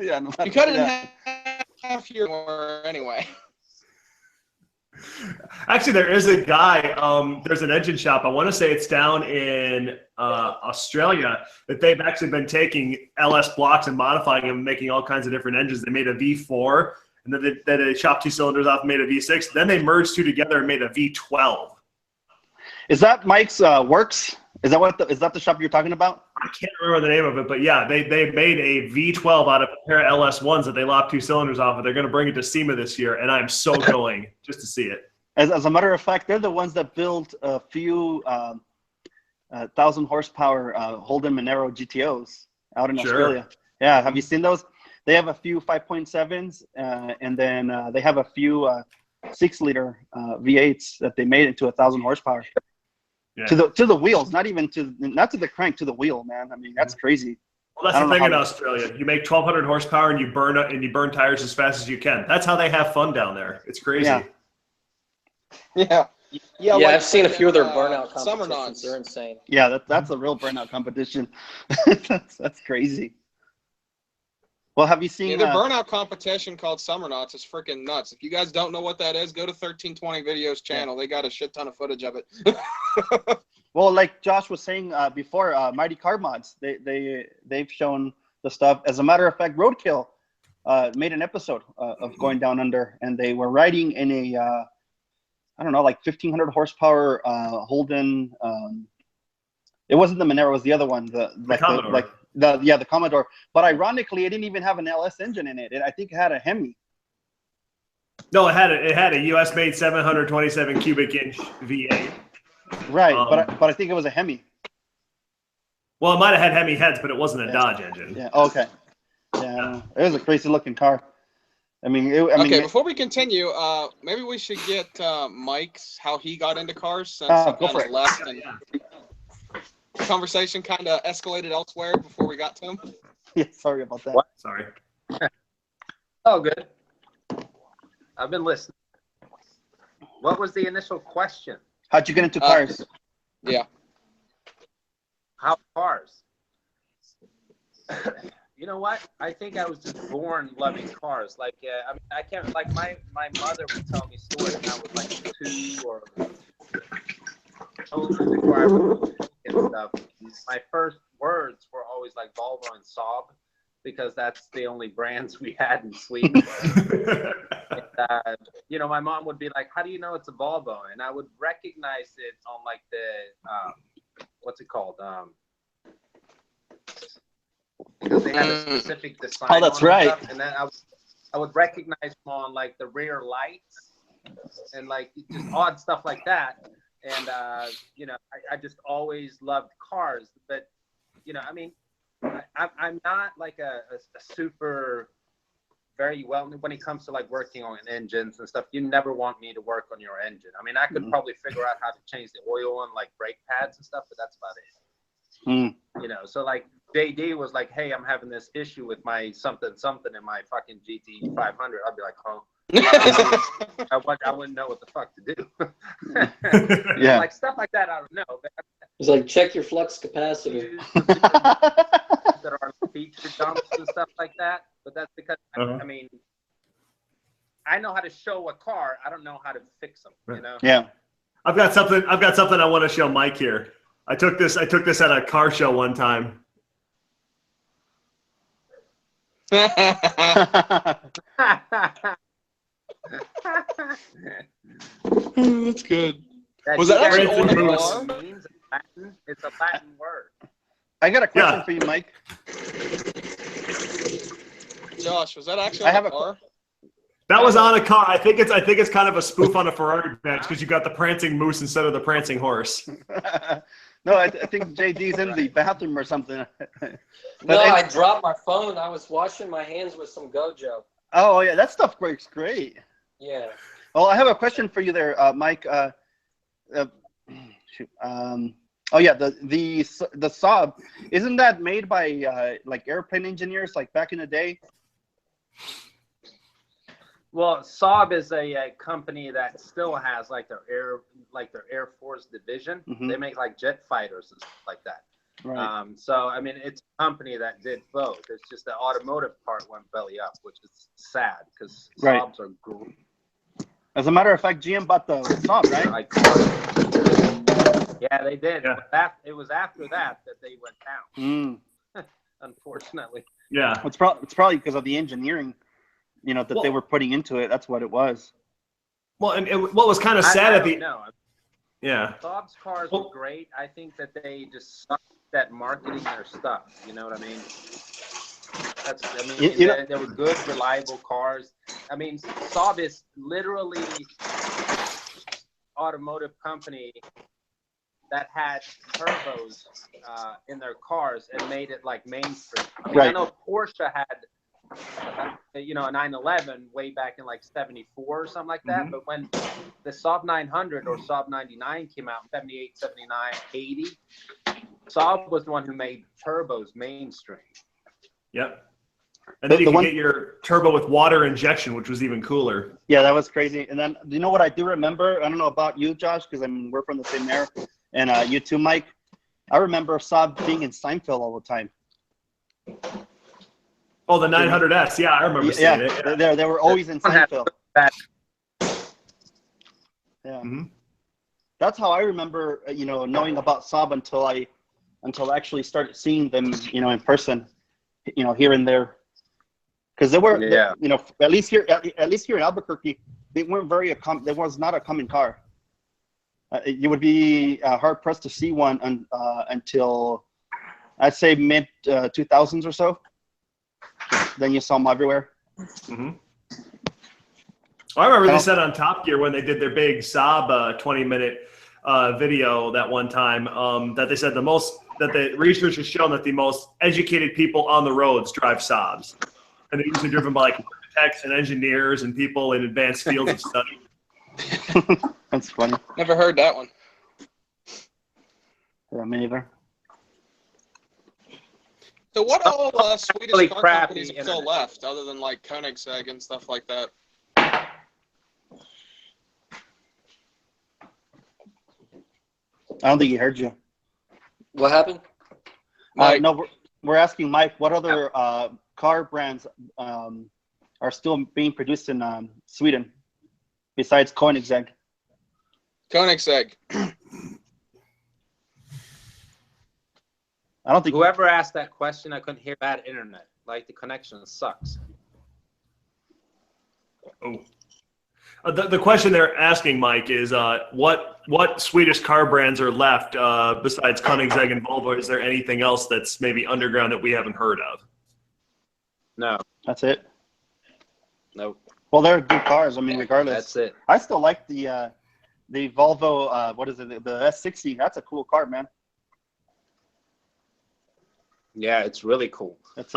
Yeah, no, You cut it in half here anyway. Actually, there is a guy. There's an engine shop. I want to say it's down in Australia that they've actually been taking LS blocks and modifying them, and making all kinds of different engines. They made a V4, and then they chopped 2 cylinders off and made a V6. Then they merged 2 together and made a V12. Is that Mike's Works? Is that the shop you're talking about? I can't remember the name of it, but yeah, they made a V12 out of a pair of LS1s that they lopped 2 cylinders off of. They're going to bring it to SEMA this year, and I'm so going just to see it. As a matter of fact, they're the ones that built a few 1,000 horsepower Holden Monero GTOs out in Sure. Australia. Yeah, have you seen those? They have a few 5.7s, and then they have a few 6-liter V8s that they made into 1,000 horsepower. Yeah. To the wheels, not to the crank, to the wheel, man. I mean, that's crazy. Well, that's the thing in Australia. You make 1,200 horsepower and you burn tires as fast as you can. That's how they have fun down there. It's crazy. Yeah. Yeah, like I've seen a few of their burnout summer competitions. knots. They're insane. Yeah, that's a real burnout competition. that's crazy. Well, have you seen Yeah, the burnout competition called Summer Knots is freaking nuts. If you guys don't know what that is, go to 1320 Videos channel. They got a shit ton of footage of it. Well, like Josh was saying before, Mighty Car Mods, they've shown the stuff. As a matter of fact, Roadkill made an episode of going down under, and they were riding in a I don't know, like 1,500 horsepower Holden. It wasn't the Monero; it was the other one. The Commodore. The Commodore. But ironically, it didn't even have an LS engine in it. I think it had a Hemi. No, it had a US made 727 cubic inch V8. Right, but I think it was a Hemi. Well, it might have had Hemi heads, but it wasn't a Dodge engine. Yeah. Okay. Yeah, it was a crazy looking car. I mean, before we continue, maybe we should get Mike's how he got into cars since he go for kind of it. left and conversation kind of escalated elsewhere before we got to him. Yeah, sorry about that. What? Sorry. Oh, good. I've been listening. What was the initial question? How'd you get into cars? Yeah. How cars? You know what? I think I was just born loving cars. Like, I mean, I can't, like, my mother would tell me stories when I was like 2 or older before I would and stuff. My first words were always like Volvo and Saab because that's the only brands we had in Sweden. And, you know, my mom would be like, "How do you know it's a Volvo?" And I would recognize it on like the what's it called? Because they had a specific design. Oh, that's on right. Stuff. And then I would recognize them on like the rear lights and like just odd stuff like that. And you know, I just always loved cars. But you know, I mean, I'm not like a super very well when it comes to like working on engines and stuff. You never want me to work on your engine. I mean, I could probably figure out how to change the oil on like brake pads and stuff, but that's about it. You know, so like JD was like, "Hey, I'm having this issue with my something in my fucking GT 500." I'd be like, "Oh." I wouldn't know what the fuck to do. Yeah, like stuff like that. I don't know. But It's like check your flux capacitor. that are feature dumps and stuff like that. But that's because I mean, I know how to show a car. I don't know how to fix them. You know. Yeah. I've got something I want to show Mike here. I took this at a car show one time. That's good. Was that actually on the car? Means Latin. It's a Latin word. I got a question for you, Mike. Josh, was that actually I on have a a car? That was on a car. I think it's kind of a spoof on a Ferrari bench because you got the prancing moose instead of the prancing horse. No, I think JD's in the bathroom or something. No, I dropped my phone. I was washing my hands with some Gojo. Oh yeah, that stuff works great. Yeah. Well, I have a question for you there, Mike. Shoot. Oh yeah, the Saab, isn't that made by like airplane engineers like back in the day? Well, Saab is a company that still has like their Air Force division. They make like jet fighters and stuff like that. Right. So I mean, it's a company that did both. It's just the automotive part went belly up, which is sad because Saabs are great. As a matter of fact, GM bought the Saab, right? Yeah, they did. Yeah. It was after that they went down. Unfortunately. Yeah. It's probably because of the engineering, you know, that they were putting into it. That's what it was. Well, and what was kind of sad at the Yeah. Saab's cars were great. I think that they just sucked at marketing their stuff. You know what I mean? They were good, reliable cars. I mean, Saab is literally automotive company that had turbos in their cars and made it like mainstream. I mean, Right. I know Porsche had, you know, a 911 way back in like 74 or something like that. But when the Saab 900 or Saab 99 came out in 78, 79, 80, Saab was the one who made turbos mainstream. Yep. And then you can get your turbo with water injection, which was even cooler. Yeah, that was crazy. And then, you know what I do remember? I don't know about you, Josh, because I mean, we're from the same era, and you too, Mike. I remember Saab being in Seinfeld all the time. Oh, the 900S. Yeah, I remember seeing it. Yeah, they were always in Seinfeld. Yeah. That's how I remember, you know, knowing about Saab until I actually started seeing them, you know, in person, you know, here and there. Because they were, you know, at least here in Albuquerque, they weren't very there was not a common car. You would be hard pressed to see one until I'd say mid 2000s or so. Then you saw them everywhere. I remember they said on Top Gear when they did their big Saab 20-minute video that one time that they said that the research has shown that the most educated people on the roads drive Saabs. And they're usually driven by like architects and engineers and people in advanced fields of study. That's funny. Never heard that one. Yeah, me either. So what all Swedish really car crappy companies are still internet. left, other than like Koenigsegg and stuff like that? I don't think he heard you. What happened? No, we're asking Mike, what other car brands are still being produced in Sweden besides Koenigsegg? Koenigsegg. I don't think Whoever asked that question, I couldn't hear. Bad internet. Like the connection sucks. Oh. The question they're asking, Mike, is what Swedish car brands are left besides Koenigsegg and Volvo? Is there anything else that's maybe underground that we haven't heard of? No. that's it. Nope. Well, they're good cars. I mean, regardless. That's it. I still like the Volvo. What is it? The S60. That's a cool car, man. Yeah, it's really cool. That's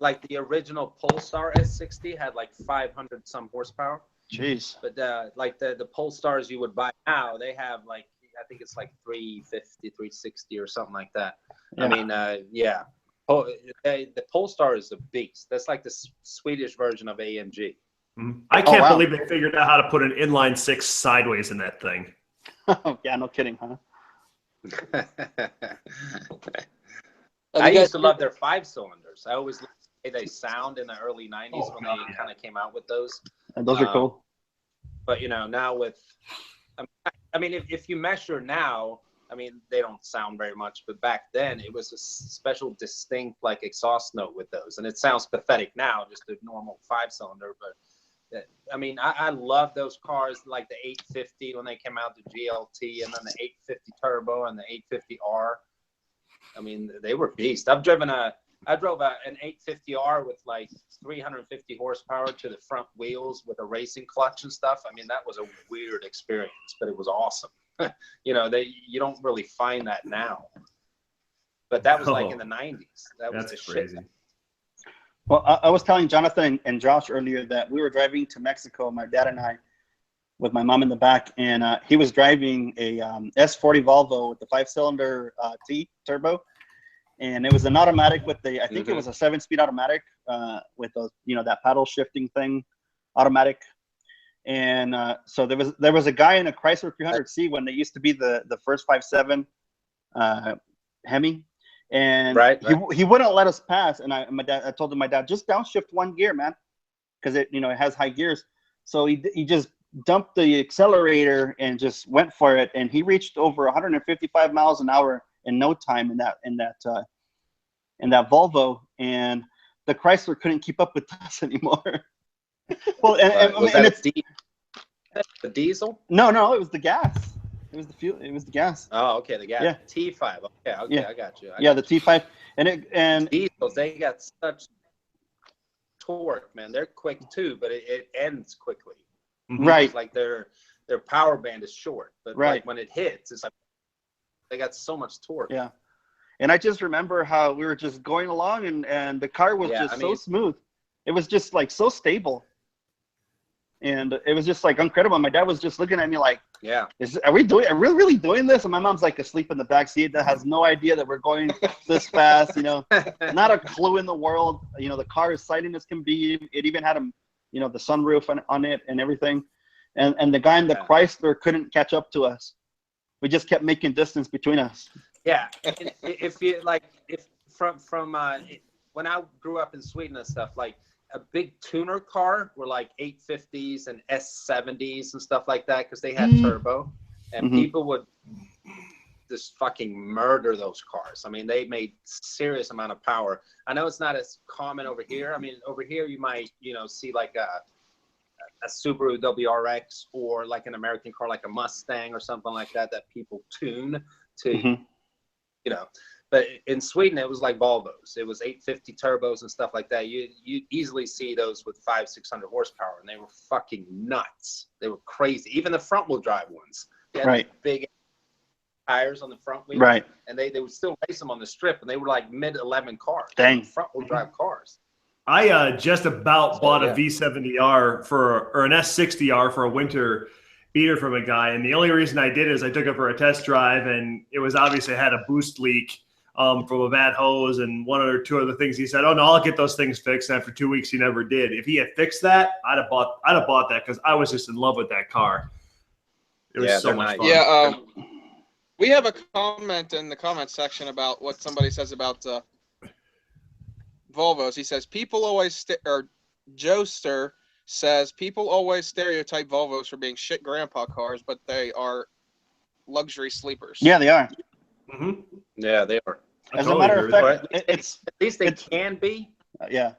Like the original Polestar S60 had like 500 some horsepower. Jeez. But like the Polestars you would buy now, they have like, I think it's like 350, 360 or something like that. Yeah. I mean, yeah. The Polestar is a beast. That's like the Swedish version of AMG. I can't believe they figured out how to put an inline six sideways in that thing. Yeah, no kidding, huh? I used to love their 5-cylinders. I always loved the way they sound in the early 90s when they kind of came out with those. And those are cool. But, you know, now with, I mean, if you measure now, I mean, they don't sound very much, but back then it was a special, distinct, like exhaust note with those. And it sounds pathetic now, just a normal 5-cylinder. But I mean, I love those cars, like the 850 when they came out, the GLT, and then the 850 Turbo and the 850R. I mean, they were beasts. I drove an 850R with like 350 horsepower to the front wheels with a racing clutch and stuff. I mean, that was a weird experience, but it was awesome. You know, you don't really find that now. But that was like in the 90s. That's crazy. Shit. Well, I was telling Jonathan and Josh earlier that we were driving to Mexico, my dad and I, with my mom in the back, and he was driving a S40 Volvo with the 5-cylinder T turbo, and it was an automatic with the, I think it was a 7-speed automatic with those, you know, that paddle shifting thing, automatic. And so there was a guy in a Chrysler 300C when they used to be the first 5.7 Hemi, and he wouldn't let us pass. And I told him, my dad, just downshift one gear, man, because it has high gears. So he just dumped the accelerator and just went for it, and he reached over 155 miles an hour in no time in that Volvo, and the Chrysler couldn't keep up with us anymore. Well, and it's the diesel? No, it was the gas. It was the fuel. It was the gas. Oh, okay, the gas. Yeah. T5. Okay, yeah. I got you. The T5, and diesels, they got such torque, man. They're quick too, but it ends quickly. Right. Like they're their power band is short, but Right. like when it hits, it's like they got so much torque. Yeah. And I just remember how we were just going along, and the car was just so smooth. It was just like so stable. And it was just like incredible. My dad was just looking at me like, yeah, are we really doing this? And my mom's like asleep in the back seat that has no idea that we're going this fast, you know, not a clue in the world. You know, the car is silent as can be. It even had you know, the sunroof on it and everything. And the guy in the Chrysler couldn't catch up to us. We just kept making distance between us. Yeah. If you like, from when I grew up in Sweden and stuff, like, a big tuner car were like 850s and S70s and stuff like that, because they had turbo, and people would just fucking murder those cars. I mean, they made serious amount of power. I know it's not as common over here. I mean, over here you might, you know, see like a Subaru WRX or like an American car like a Mustang or something like that people tune to, you know. But in Sweden, it was like Volvos. It was 850 turbos and stuff like that. You easily see those with 500-600 horsepower, and they were fucking nuts. They were crazy. Even the front wheel drive ones. They had big tires on the front wheel, and they would still race them on the strip, and they were like mid-11 cars. Dang. Front wheel drive cars. I just about bought a V70R or an S60R for a winter beater from a guy, and the only reason I did is I took it for a test drive, and it was obviously had a boost leak from a bad hose and one or two other things. He said, "Oh no, I'll get those things fixed." And after 2 weeks, he never did. If he had fixed that, I'd have bought that, because I was just in love with that car. It was so much fun. Yeah, we have a comment in the comment section about what somebody says about Volvos. He says people always Joester says people always stereotype Volvos for being shit grandpa cars, but they are luxury sleepers. Yeah, they are. Yeah, they are. As a matter of fact, at least they can be. Yeah.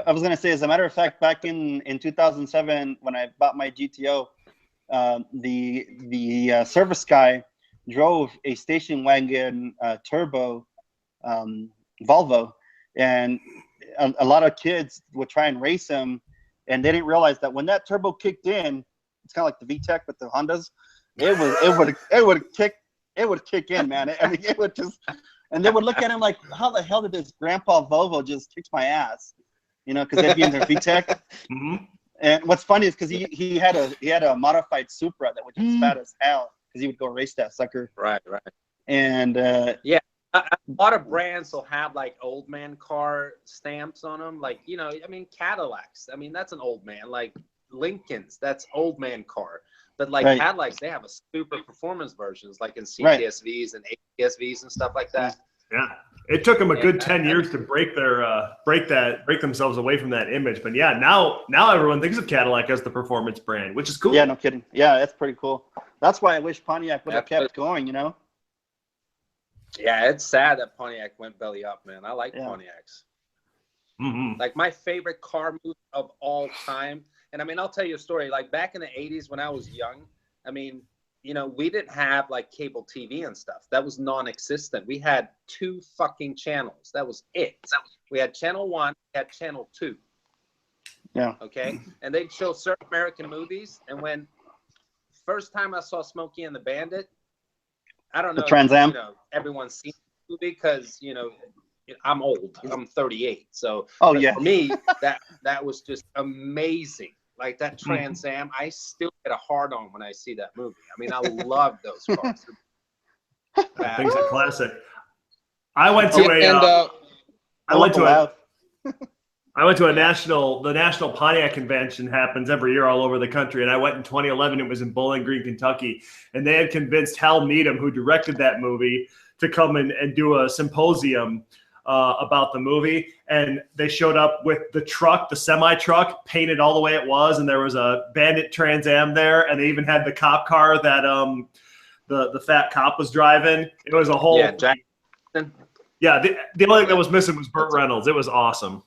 I was gonna say, as a matter of fact, back in 2007, when I bought my GTO, the service guy drove a station wagon turbo Volvo, and a lot of kids would try and race him, and they didn't realize that when that turbo kicked in, it's kind of like the VTEC with the Hondas. It would kick in, man. I mean, it would just, and they would look at him like, how the hell did this grandpa Volvo just kick my ass? You know, because they'd be in their VTEC. And what's funny is because he had a modified Supra that was just fat as hell, because he would go race that sucker. Right. And yeah, a lot of brands will have like old man car stamps on them. Like, you know, I mean, Cadillacs. I mean, that's an old man. Like Lincolns, that's old man car. But like Cadillacs, they have a super performance versions, like in CTSVs and ATSVs and stuff like that. Yeah, it took them a good 10 years to break themselves away from that image. But yeah, now everyone thinks of Cadillac as the performance brand, which is cool. Yeah, no kidding. Yeah, that's pretty cool. That's why I wish Pontiac would have kept going, you know? Yeah, it's sad that Pontiac went belly up, man. I like Pontiacs. Like my favorite car movie of all time. And I mean, I'll tell you a story. Like back in the 80s when I was young, I mean, you know, we didn't have like cable TV and stuff. That was non-existent. We had 2 fucking channels. That was it. We had channel 1, we had channel 2. Yeah. Okay. And they'd show certain American movies. And when first time I saw Smokey and the Bandit, I don't know. The Trans Am. You know, everyone's seen the movie because, you know, I'm old. I'm 38. So for me, that was just amazing. Like that Trans Am, I still get a hard on when I see that movie. I mean, I love those cars. That thing's a classic. I went to the National Pontiac Convention. Happens every year all over the country, and I went in 2011. It was in Bowling Green, Kentucky, and they had convinced Hal Needham, who directed that movie, to come and do a symposium about the movie. And they showed up with the semi-truck painted all the way it was, and there was a Bandit Trans Am there, and they even had the cop car that the fat cop was driving. It was a whole Jackson. The only thing that was missing was Burt Reynolds. It was awesome.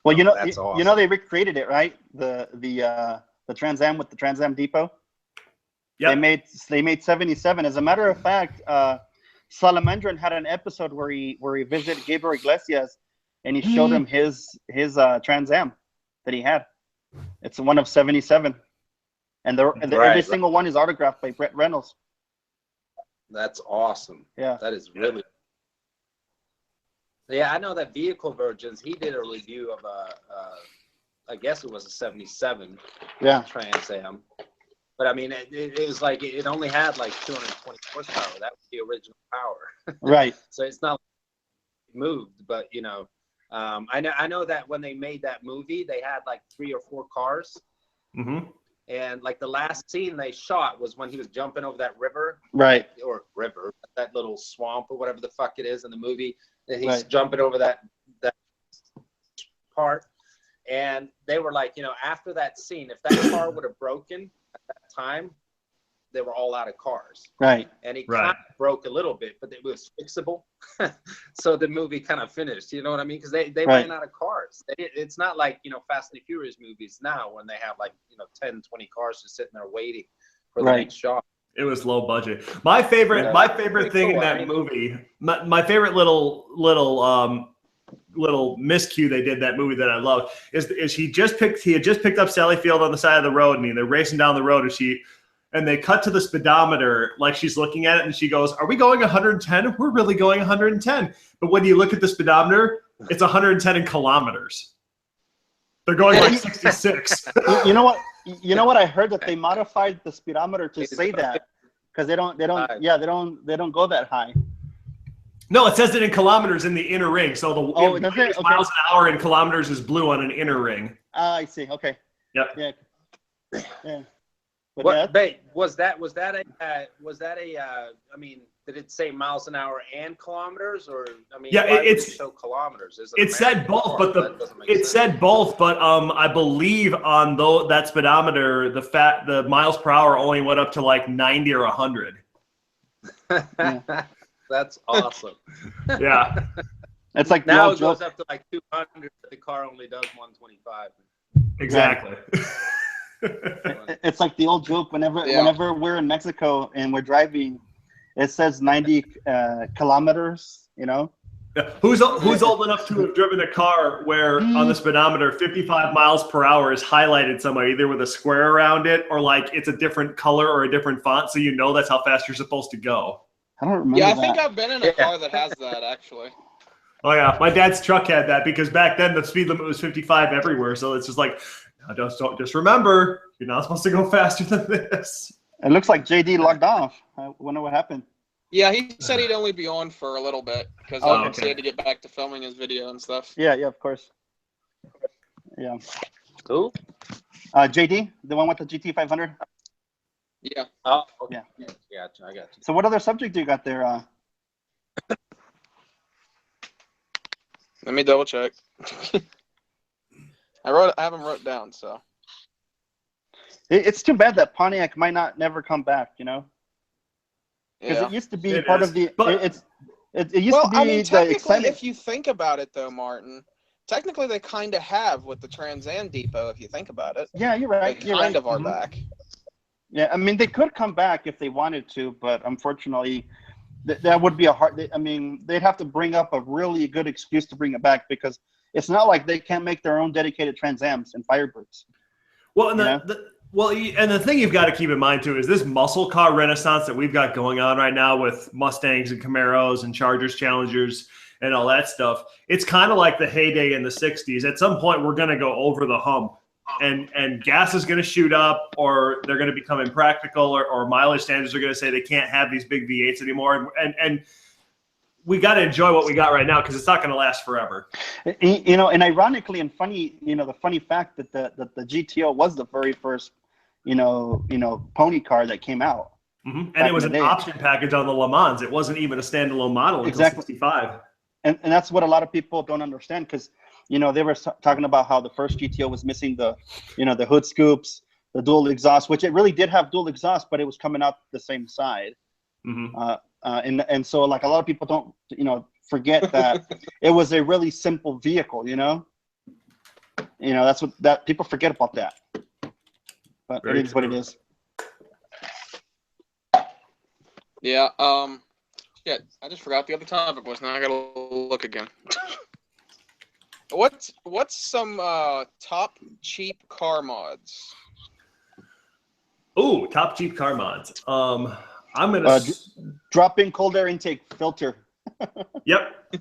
Well, you know, you know they recreated it, right? The Trans Am with the Trans Am Depot. Yeah. They made 77. As a matter of fact, Salamandran had an episode where he visited Gabriel Iglesias, and he showed him his Trans Am that he had. It's one of 77, and every Right. single one is autographed by Brett Reynolds. That's awesome. Yeah. That is really. Yeah, I know that Vehicle Virgins. He did a review of I guess it was a 77 Yeah. Trans Am. But I mean, it was like it only had like 220 horsepower. That was the original power. Right. So it's not like it moved, but you know, I know that when they made that movie, they had like 3 or 4 cars, and like the last scene they shot was when he was jumping over that river, Right. or river, that little swamp or whatever the fuck it is in the movie. And he's Right. jumping over that part, and they were like, you know, after that scene, if that car would have broken at that time, they were all out of cars. Right. And he Right. kind of broke a little bit, but it was fixable. So the movie kind of finished, you know what I mean? Because they Right. ran out of cars. It's not like, you know, Fast and the Furious movies now when they have like, you know, 10, 20 cars just sitting there waiting for the Right. next shot. It was low budget. My favorite thing in that movie, my favorite little miscue they did in that movie that I love is he had just picked up Sally Field on the side of the road, and they're racing down the road, and they cut to the speedometer, like she's looking at it, and she goes, "Are we going 110? We're really going 110." But when you look at the speedometer, it's 110 in kilometers. They're going like 66. You know what? You know what? I heard that they modified the speedometer to say that because they don't go that high. No, it says it in kilometers in the inner ring. So does it? Okay. miles an hour in kilometers is blue on an inner ring. I see. Okay. Yep. Yeah. Yeah. But What, babe, was that a I mean, did it say miles an hour and kilometers, or I mean, Yeah, why would it's it show kilometers? Is it said American both, car? but That doesn't make it sense. said both, but I believe on that speedometer, the miles per hour only went up to like 90 or 100. That's awesome. Yeah. it's like the Now old it goes joke. up to like 200, but the car only does 125. Exactly. It's like the old joke. Whenever we're in Mexico and we're driving, it says 90 kilometers. You know. Yeah. Who's old enough to have driven a car where on the speedometer 55 miles per hour is highlighted somewhere, either with a square around it or like it's a different color or a different font, so you know that's how fast you're supposed to go. I don't remember. Yeah, I that. think I've been in a car that has that actually. Oh yeah, my dad's truck had that because back then the speed limit was 55 everywhere. So it's just like, just remember, you're not supposed to go faster than this. It looks like JD logged off. I wonder what happened. Yeah, he said he'd only be on for a little bit because he had to get back to filming his video and stuff. Yeah, of course. Yeah. Who? JD, the one with the GT500. Yeah. Oh, okay. Yeah. Gotcha. I got you. So what other subject do you got there? Let me double check. I have them wrote down, so. It's too bad that Pontiac might never come back, you know? Because Yeah. it used to be part of the. But- It used Well, to be I mean, the technically, excitement. if you think about it, though, Martin, technically they kind of have with the Trans Am Depot. If you think about it, Yeah, you're right. they You're kind right. of are back. Yeah, I mean, they could come back if they wanted to, but unfortunately, that would be a hard. I mean, they'd have to bring up a really good excuse to bring it back because it's not like they can't make their own dedicated Trans Ams and Firebirds. Well, and the thing you've got to keep in mind too is this muscle car renaissance that we've got going on right now with Mustangs and Camaros and Chargers, Challengers, and all that stuff. It's kind of like the heyday in the '60s. At some point, we're going to go over the hump, and gas is going to shoot up, or they're going to become impractical, or mileage standards are going to say they can't have these big V8s anymore, and we got to enjoy what we got right now because it's not going to last forever. You know, and ironically and funny, you know, the funny fact that the GTO was the very first, you know, pony car that came out. Mm-hmm. And it was an option package on the Le Mans. It wasn't even a standalone model until '65. And that's what a lot of people don't understand because, you know, they were talking about how the first GTO was missing the, you know, the hood scoops, the dual exhaust, which it really did have dual exhaust, but it was coming out the same side. Mm-hmm. And so like a lot of people don't, you know, forget that it was a really simple vehicle, you know, that's what people forget about that, but it is what it is. Yeah. Yeah. I just forgot the other topic was. Now I gotta look again. What's some top cheap car mods? Ooh, top cheap car mods. I'm gonna. Drop in cold air intake filter. Yep.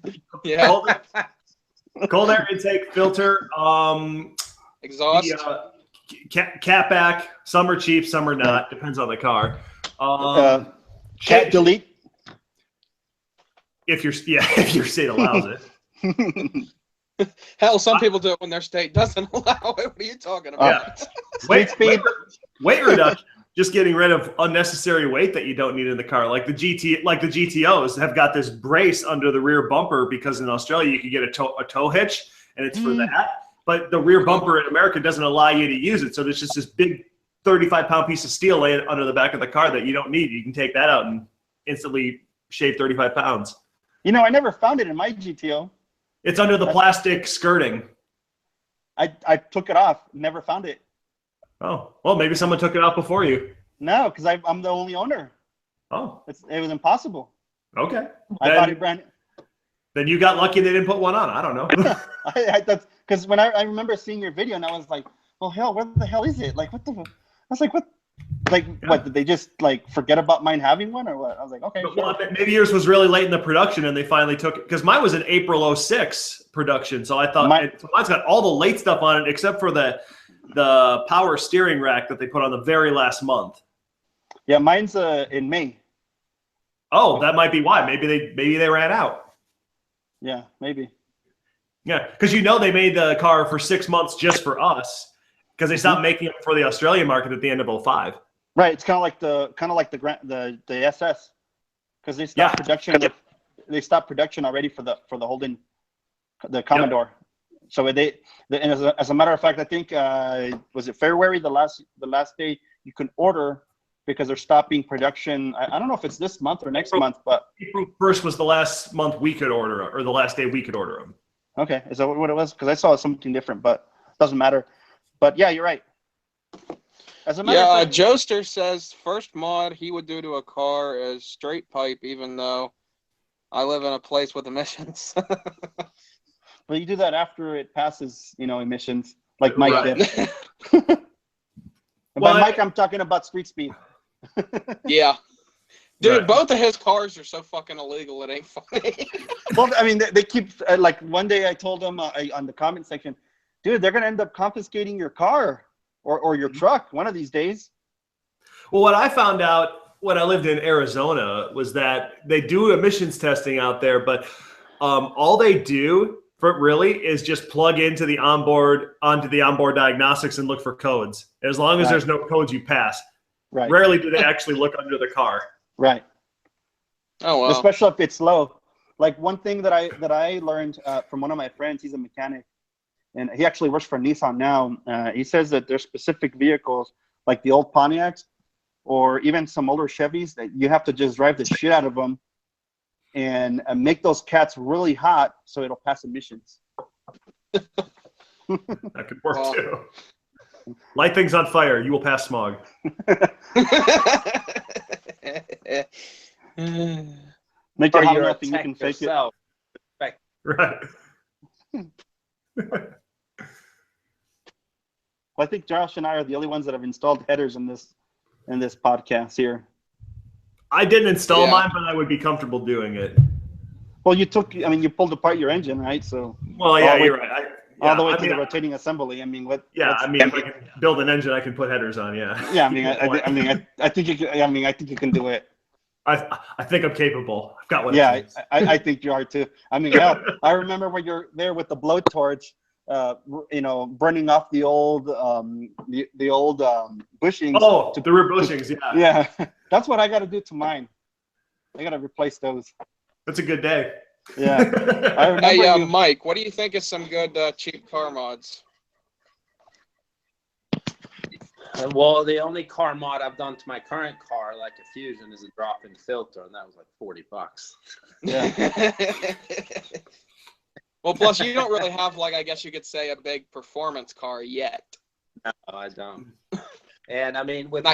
Yeah. Cold air intake filter. Exhaust. Catback. Some are cheap, some are not. Depends on the car. Cat delete. If your state allows it. Hell, some people do it when their state doesn't allow it. What are you talking about? Yeah. Weight reduction. Just getting rid of unnecessary weight that you don't need in the car. Like the GTOs have got this brace under the rear bumper because in Australia you can get a tow hitch and it's for that. But the rear bumper in America doesn't allow you to use it. So there's just this big 35-pound piece of steel laying under the back of the car that you don't need. You can take that out and instantly shave 35 pounds. You know, I never found it in my GTO. It's under the plastic skirting. I took it off. Never found it. Oh, well, maybe someone took it out before you. No, because I'm the only owner. Oh. It was impossible. Okay. I bought it brand. Then you got lucky they didn't put one on. I don't know. That's because when I remember seeing your video and I was like, well, hell, what the hell is it? Like, what the? I was like, what? Like, what? Did they just like forget about mine having one or what? I was like, okay. Well, maybe yours was really late in the production and they finally took it because mine was an April 06 production. So I thought mine's got all the late stuff on it except for the power steering rack that they put on the very last month. Yeah, mine's in May. Oh, that might be why. Maybe they ran out. Yeah, maybe. Yeah, because they made the car for 6 months just for us because they stopped making it for the Australian market at the end of 05. Right, it's kind of like the SS because they stopped production. They stopped production already for the Holden, the Commodore. Yep. So and as a matter of fact, I think was it February the last day you can order because they're stopping production. I don't know if it's this month or next month, but April 1st was the last month we could order or the last day we could order them. Okay, is that what it was? Because I saw something different, but it doesn't matter. But yeah, you're right. As a matter of fact, Joester says first mod he would do to a car is straight pipe, even though I live in a place with emissions. But you do that after it passes, emissions, like Mike did. By Mike, I'm talking about street speed. Yeah. Dude, both of his cars are so fucking illegal, it ain't funny. Well, I mean, they keep, like, one day I told them on the comment section, dude, they're going to end up confiscating your car or your truck one of these days. Well, what I found out when I lived in Arizona was that they do emissions testing out there, but all they do for really is just plug onto the onboard diagnostics and look for codes. As long as there's no codes, you pass. Right. Rarely do they actually look under the car. Right. Oh, well. Especially if it's low. Like one thing that I learned from one of my friends, he's a mechanic, and he actually works for Nissan now. He says that there's specific vehicles like the old Pontiacs or even some older Chevys that you have to just drive the shit out of them and make those cats really hot so it'll pass emissions. That could work too. Light things on fire, you will pass smog. Make it hot enough and you can fake it. Right. Well, I think Josh and I are the only ones that have installed headers in this podcast here. I didn't install mine, but I would be comfortable doing it. Well, you pulled apart your engine, right? So. Well, yeah, you're right. All the way to the rotating assembly. I mean, what? Yeah, I mean, if I can build an engine, I can put headers on. Yeah. Yeah, I think you can. I think you can do it. I think I'm capable. I've got one. Yeah, I think you are too. I mean, hell, I remember when you're there with the blowtorch, burning off the old bushings. Oh, the rear bushings. Yeah. Yeah, that's what I got to do to mine. I got to replace those. That's a good day. Yeah. Hey, Mike, what do you think of some good cheap car mods? Well, the only car mod I've done to my current car, like a Fusion, is a drop-in filter, and that was like $40. Yeah. Well, plus you don't really have, like, I guess you could say, a big performance car yet. No, I don't. And I mean, with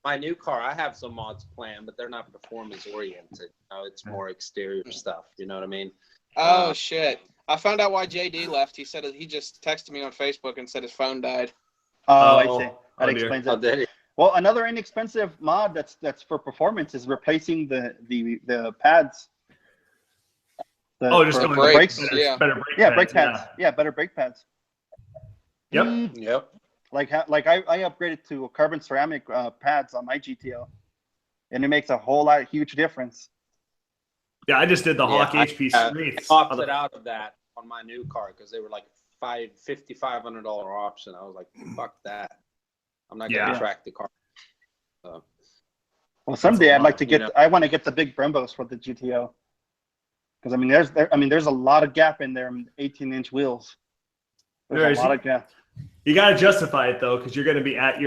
my new car, I have some mods planned, but they're not performance oriented. It's more exterior stuff. You know what I mean? Oh shit! I found out why JD left. He said he just texted me on Facebook and said his phone died. Oh, I see. That oh dear. explains Oh, it. did he? Well, another inexpensive mod that's for performance is replacing the pads. Oh, just for going brakes, better, yeah. better brake yeah, pads. brake pads. Yeah, better brake pads. Yep. Yep. Like I upgraded to carbon ceramic pads on my GTO, and it makes a huge difference. Yeah, I just did the Hawk I HP wreaths. opted out of that on my new car because they were like $5,500 option. I was like, fuck that. I'm not gonna Yeah. track the car. So, Well, someday I'd like to you get. know. I want to get the big Brembos for the GTO, because I mean, there's a lot of gap in there. 18-inch wheels. There's a lot of gap. You got to justify it though, because you're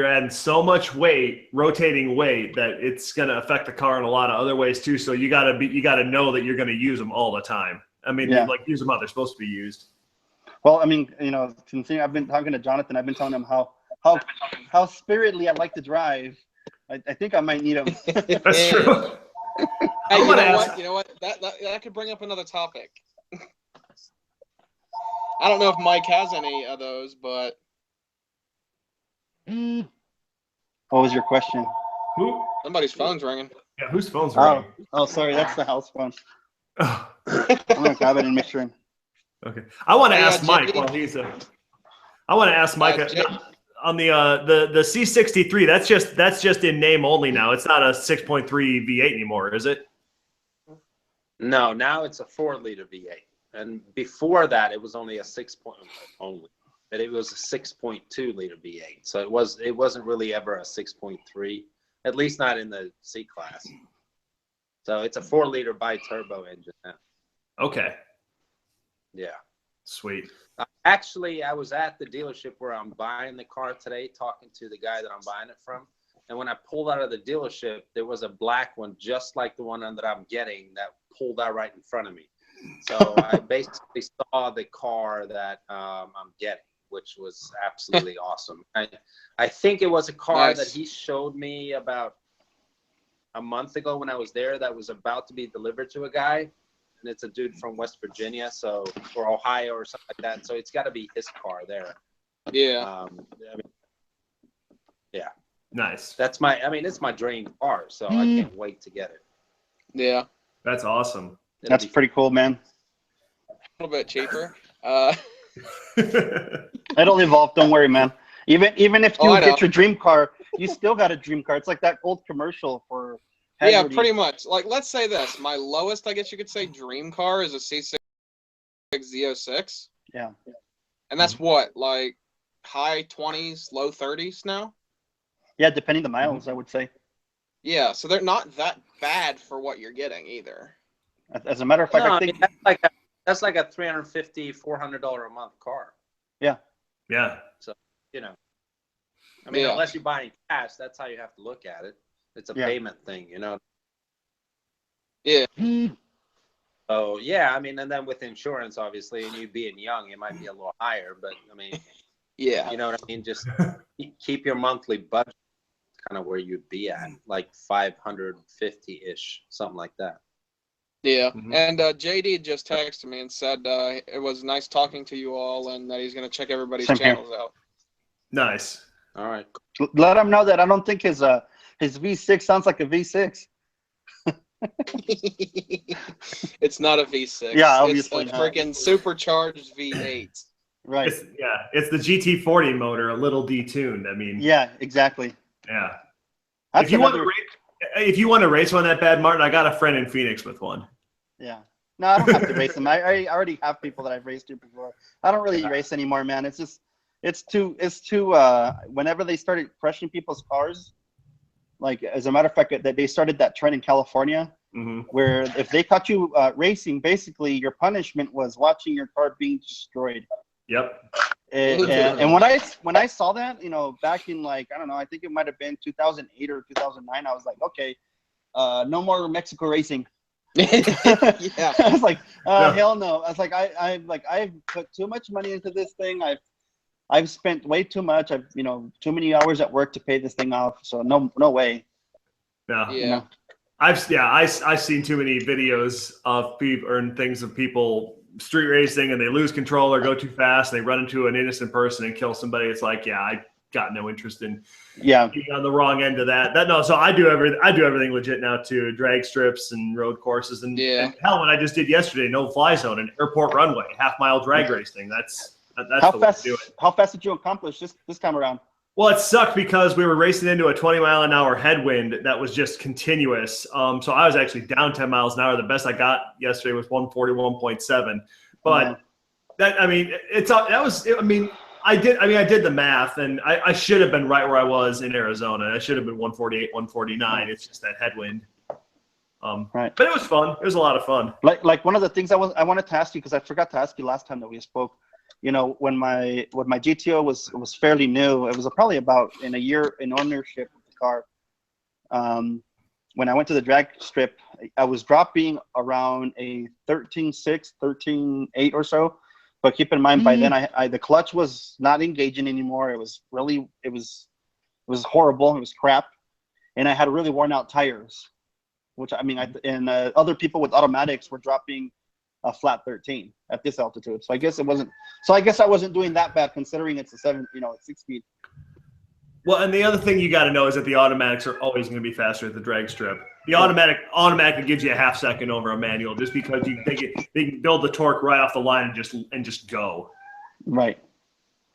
adding so much weight, rotating weight, that it's going to affect the car in a lot of other ways too. So you got to know that you're going to use them all the time. I mean, Yeah. like use them how they're supposed to be used. Well, I mean, you know, considering I've been talking to Jonathan, I've been telling him how spiritedly I like to drive. I think I might need them. That's true. Hey, I'm you gonna know ask- what? You know what? That could bring up another topic. I don't know if Mike has any of those, but What was your question? Who? somebody's phone's ringing. Yeah, whose phone's Oh, ringing? oh, sorry, that's the house phone. Oh, I'm gonna grab it and make sure. okay. I want to Hey, ask Mike JD. while he's I want to ask Mike on the C63. That's just in name only now. It's not a 6.3 V8 anymore, is it? No, now it's a 4-liter V8, and before that it was only a 6 point only, but it was a 6.2 liter V8. So it wasn't really ever a 6.3, at least not in the C class. So it's a 4-liter bi-turbo engine now. Okay. Yeah. Sweet. Actually, I was at the dealership where I'm buying the car today, talking to the guy that I'm buying it from. And when I pulled out of the dealership, there was a black one just like the one that I'm getting that pulled out right in front of me. So I basically saw the car that I'm getting, which was absolutely awesome. I think it was a car Nice. that he showed me about a month ago when I was there that was about to be delivered to a guy. And it's a dude from West Virginia, or Ohio or something like that. So it's got to be his car there. Yeah. Yeah. Nice. It's my dream car, so I can't wait to get it. Yeah. That's awesome. That's pretty cool, man. A little bit cheaper. It'll evolve. Don't worry, man. Even if you I know. get your dream car, you still got a dream car. It's like that old commercial for. Yeah, Haggerty. pretty much. Like, let's say this. My lowest, I guess you could say, dream car is a C6 Z06. Yeah. And that's what, like, high 20s, low 30s now? Yeah, depending the miles, I would say. Yeah, so they're not that bad for what you're getting either. As a matter of fact, No, I think. that's like a $350, $400 a month car. Yeah. Yeah. So, Yeah. unless you're buying cash, that's how you have to look at it. It's a Yeah. payment thing, Yeah. So, yeah, and then with insurance, obviously, and you being young, it might be a little higher, but, Yeah. you know what I mean? Just keep your monthly budget kind of where you'd be at, like 550-ish, something like that. Yeah. Mhm. And JD just texted me and said it was nice talking to you all and that he's going to check everybody's Same here. channels out. Nice. All right. Let him know that I don't think his V6 sounds like a V6. It's not a V6. Yeah, obviously It's a not. freaking supercharged V8. Right. It's the GT40 motor, a little detuned. Yeah, exactly. Yeah. That's If you want another- to race one that bad, Martin, I got a friend in Phoenix with one. Yeah. No, I don't have to race them. I already have people that I've raced to before. I don't really race anymore, man. It's just it's too whenever they started crushing people's cars, like as a matter of fact that they started that trend in California Mm-hmm. where if they caught you racing, basically your punishment was watching your car being destroyed. Yep. And when I saw that, back in I don't know, I think it might have been 2008 or 2009, I was like, okay, no more Mexico racing. Yeah. I was like, No. hell no. I was like, I've put too much money into this thing. I've spent way too much. I've too many hours at work to pay this thing off. So no way. No. Yeah. I've seen too many videos of people and things of people street racing and they lose control or go too fast and they run into an innocent person and kill somebody, it's like, yeah, I got no interest in being on the wrong end of that. So I do everything legit now too, drag strips and road courses and hell, what I just did yesterday, no fly zone and airport runway, half-mile drag racing. That's how the way to do it. How fast did you accomplish this time around? Well, it sucked because we were racing into a 20-mile-an-hour headwind that was just continuous. So I was actually down 10 miles an hour. The best I got yesterday was 141.7. But I did the math, and I should have been right where I was in Arizona. I should have been 148, 149. It's just that headwind. Right. But it was fun. It was a lot of fun. Like one of the things I wanted to ask you, because I forgot to ask you last time that we spoke. You know, when my GTO was fairly new, it was probably about in a year in ownership of the car. When I went to the drag strip, I was dropping around a 13.6, 13.8 or so. But keep in mind, by then the clutch was not engaging anymore. It was horrible. It was crap, and I had really worn out tires. Which other people with automatics were dropping a flat 13 at this altitude. So I guess it wasn't. So I guess I wasn't doing that bad considering it's a 6-speed. Well, and the other thing you got to know is that the automatics are always going to be faster at the drag strip. The automatic gives you a half second over a manual just because they can build the torque right off the line and just go. Right.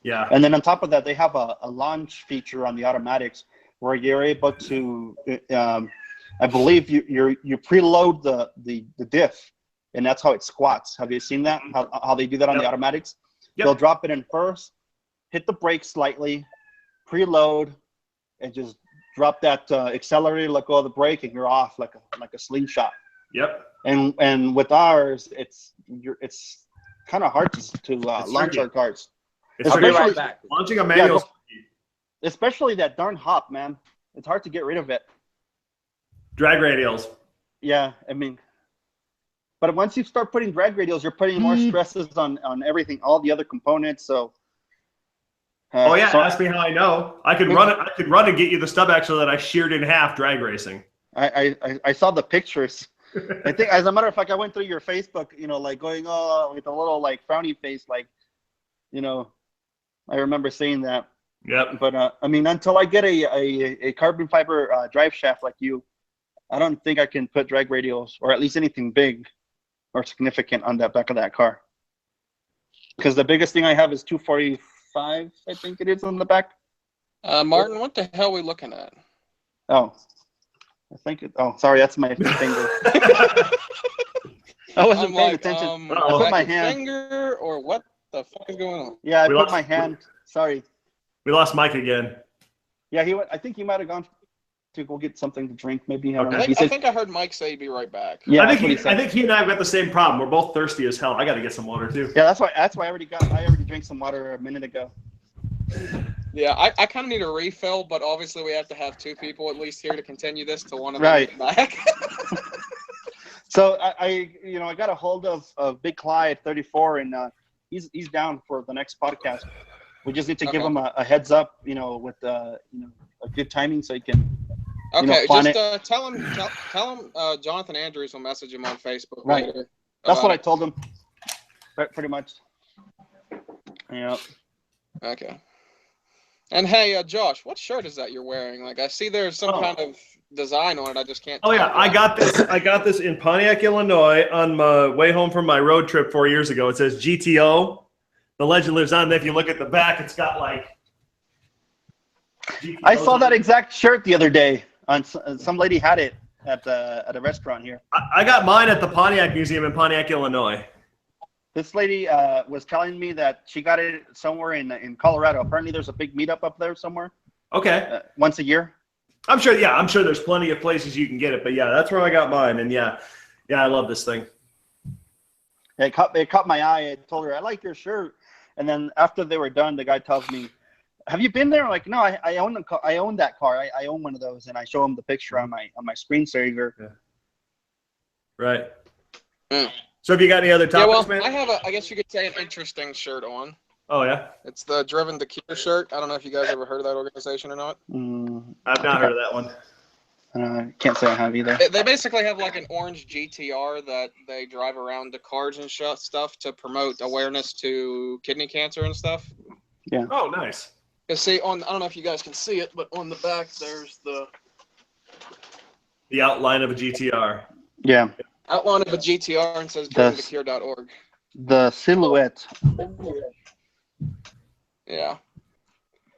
Yeah. And then on top of that, they have a launch feature on the automatics where you're able to, I believe you preload the diff. And that's how it squats. Have you seen that? How they do that on the automatics? Yep. They'll drop it in first, hit the brake slightly, preload, and just drop that accelerator, let go of the brake, and you're off like a slingshot. Yep. And with ours, it's kind of hard to launch our cars. I'll be right back. Launching a manual. Especially that darn hop, man. It's hard to get rid of it. Drag radials. Yeah, but once you start putting drag radials, you're putting more stresses on everything, all the other components. So. Ask me how I know. I could run and get you the stub axle that I sheared in half drag racing. I saw the pictures. I think, as a matter of fact, I went through your Facebook, like going with a little like frowny face, like, I remember seeing that. Yep. But until I get a carbon fiber drive shaft like you, I don't think I can put drag radials or at least anything big or significant on that back of that car. Because the biggest thing I have is 245, I think it is on the back. Martin, what the hell are we looking at? Oh, sorry, that's my finger. I wasn't paying attention. I put my hand. Finger or what the fuck is going on? Yeah, I put my hand. Sorry. We lost Mike again. Yeah, I think he might have gone to go get something to drink. Maybe I don't know. I think I heard Mike say he'd be right back. Yeah, I think he and I have got the same problem. We're both thirsty as hell. I got to get some water too. Yeah, that's why I already drank some water a minute ago. Yeah, I kind of need a refill, but obviously we have to have two people at least here to continue this till one of them gets back. So I got a hold of Big Clyde 34, and he's down for the next podcast. We just need to give him a heads up, with a good timing so he can. Okay, just tell him Jonathan Andrews will message him on Facebook later. That's what I told him. Pretty much. Yeah. Okay. And hey, Josh, what shirt is that you're wearing? Like, I see there's some kind of design on it. I just can't. Oh yeah, I got this in Pontiac, Illinois, on my way home from my road trip 4 years ago. It says GTO. The legend lives on. If you look at the back, it's got like. GTO. I saw that exact shirt the other day. Some lady had it at a restaurant here. I got mine at the Pontiac Museum in Pontiac, Illinois. This lady was telling me that she got it somewhere in Colorado. Apparently, there's a big meetup up there somewhere. Okay. Once a year. I'm sure there's plenty of places you can get it, but yeah, that's where I got mine, and yeah, I love this thing. It caught my eye. I told her I like your shirt, and then after they were done, the guy tells me, "Have you been there?" I'm like, no, I own that car. I own one of those, and I show him the picture on my screensaver. Yeah. Right. Mm. So have you got any other topics, man? I have I guess you could say an interesting shirt on. Oh yeah. It's the Driven to Cure shirt. I don't know if you guys ever heard of that organization or not. I've not heard of that one. I can't say I have either. They basically have like an orange GTR that they drive around to cars and stuff to promote awareness to kidney cancer and stuff. Yeah. Oh, nice. You see, I don't know if you guys can see it, but on the back there's The outline of a GTR. Yeah. outline of a GTR and says jointhecure.org. The silhouette. Yeah.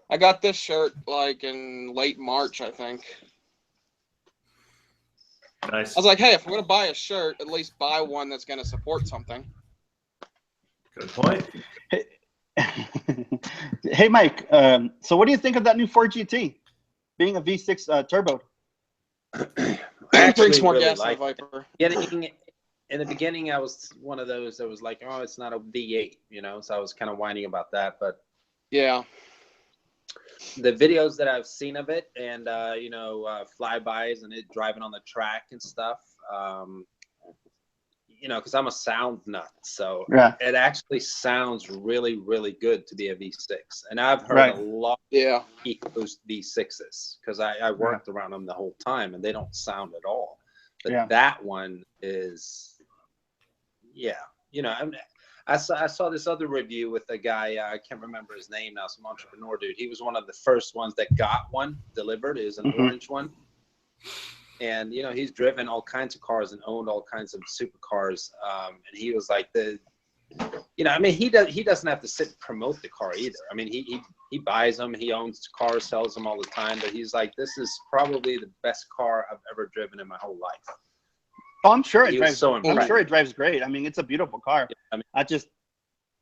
I got this shirt like in late March, I think. Nice. I was like, hey, if we're going to buy a shirt, at least buy one that's going to support something. Good point. Hey, Mike. So what do you think of that new Ford GT being a V6 turbo? I It drinks actually more really gas than a like Viper. in the beginning, I was one of those that was like, oh, it's not a V8, you know, so I was kind of whining about that. But Yeah. the videos that I've seen of it and, flybys and it driving on the track and stuff, because I'm a sound nut. So Yeah. it actually sounds really, really good to be a V6. And I've heard Right. a lot Yeah. of EcoBoost V6s because I worked around them the whole time and they don't sound at all. But that one is, I saw this other review with a guy, I can't remember his name now, some entrepreneur dude. He was one of the first ones that got one delivered. It was an orange one. And, he's driven all kinds of cars and owned all kinds of supercars. And he was like he doesn't have to sit and promote the car either. I mean, he buys them, he owns cars, sells them all the time. But he's like, this is probably the best car I've ever driven in my whole life. Oh, I'm sure it He drives. was so I'm impressed. sure it drives great. I mean, it's a beautiful car. Yeah, I mean,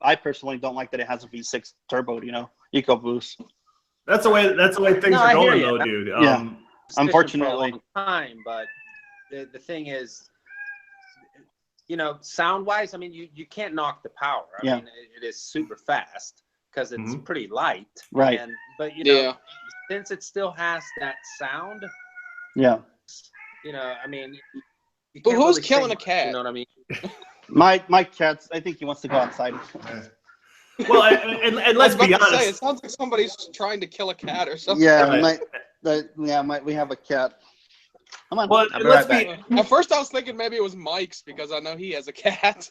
I personally don't like that it has a V6 turbo. EcoBoost. That's the way things No, are I hear going, you. though, dude. Yeah. Unfortunately. for a long time, but the thing is, sound wise, I mean, you can't knock the power. I mean, it is super fast because it's pretty light. Right. But since it still has that sound. Yeah. I mean, you But can't who's really killing say a much, cat? you know what I mean? My cat's. I think he wants to go outside. Well, and let's be honest. It sounds like somebody's trying to kill a cat or something. Yeah, Right. we have a cat. Come on. Well, I'll be let's right be At first, I was thinking maybe it was Mike's because I know he has a cat.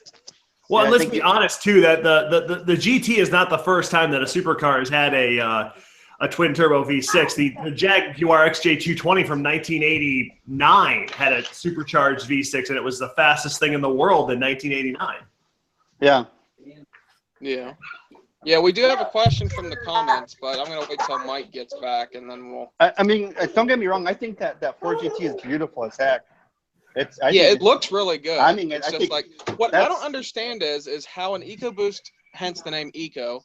well. Yeah, I Let's think be honest too. That the GT is not the first time that a supercar has had a twin turbo V6. The Jaguar XJ220 from 1989 had a supercharged V6, and it was the fastest thing in the world in 1989. Yeah. Yeah, we do have a question from the comments, but I'm going to wait till Mike gets back, and then we'll... I mean, don't get me wrong. I think that Ford GT is beautiful as heck. It looks really good. I mean, it's I just think like what I don't understand is how an EcoBoost, hence the name Eco,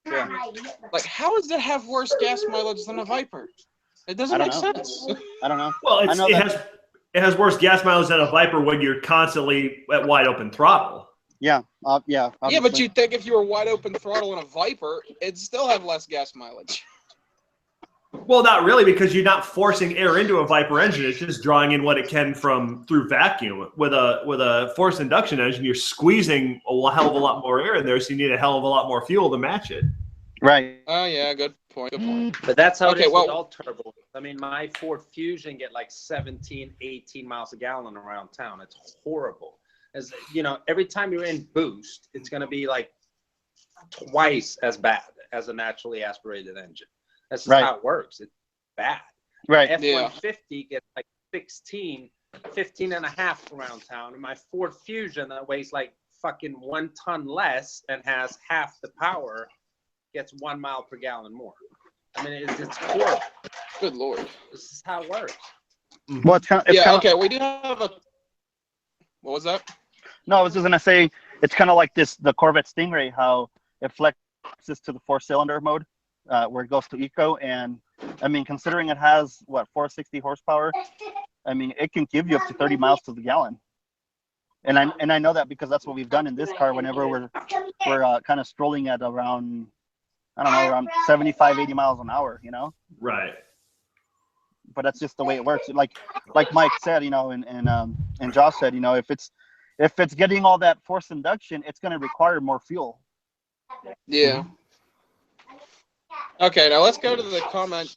like how does it have worse gas mileage than a Viper? It doesn't make sense. I don't know. Well, it has worse gas mileage than a Viper when you're constantly at wide open throttle. Yeah. Yeah, but you'd think if you were wide open throttle in a Viper, it'd still have less gas mileage. Well, not really, because you're not forcing air into a Viper engine. It's just drawing in what it can through vacuum. With a forced induction engine, you're squeezing a hell of a lot more air in there, so you need a hell of a lot more fuel to match it. Right. Oh yeah, good point. But that's how it is with all turbos. I mean, my Ford Fusion get like 17, 18 miles a gallon around town. It's horrible. As every time you're in boost, it's going to be like twice as bad as a naturally aspirated engine. That's just how it works. It's bad. Right. F-150 gets like 15 and a half around town. And my Ford Fusion that weighs like fucking 1 ton less and has half the power gets 1 mile per gallon more. I mean, it's horrible. Good Lord. This is how it works. Well, it's kind of, okay. We do have a... What was that? No, I was just going to say, it's kind of like the Corvette Stingray, how it flexes to the 4-cylinder mode. Where it goes to eco, and I mean, considering it has 460 horsepower, I mean, it can give you up to 30 miles to the gallon. And I know that because that's what we've done in this car. Whenever we're kind of strolling at around 75, 80 miles an hour, Right. But that's just the way it works. Like Mike said, and Josh said, if it's getting all that forced induction, it's going to require more fuel. Yeah. Okay, now let's go to the comment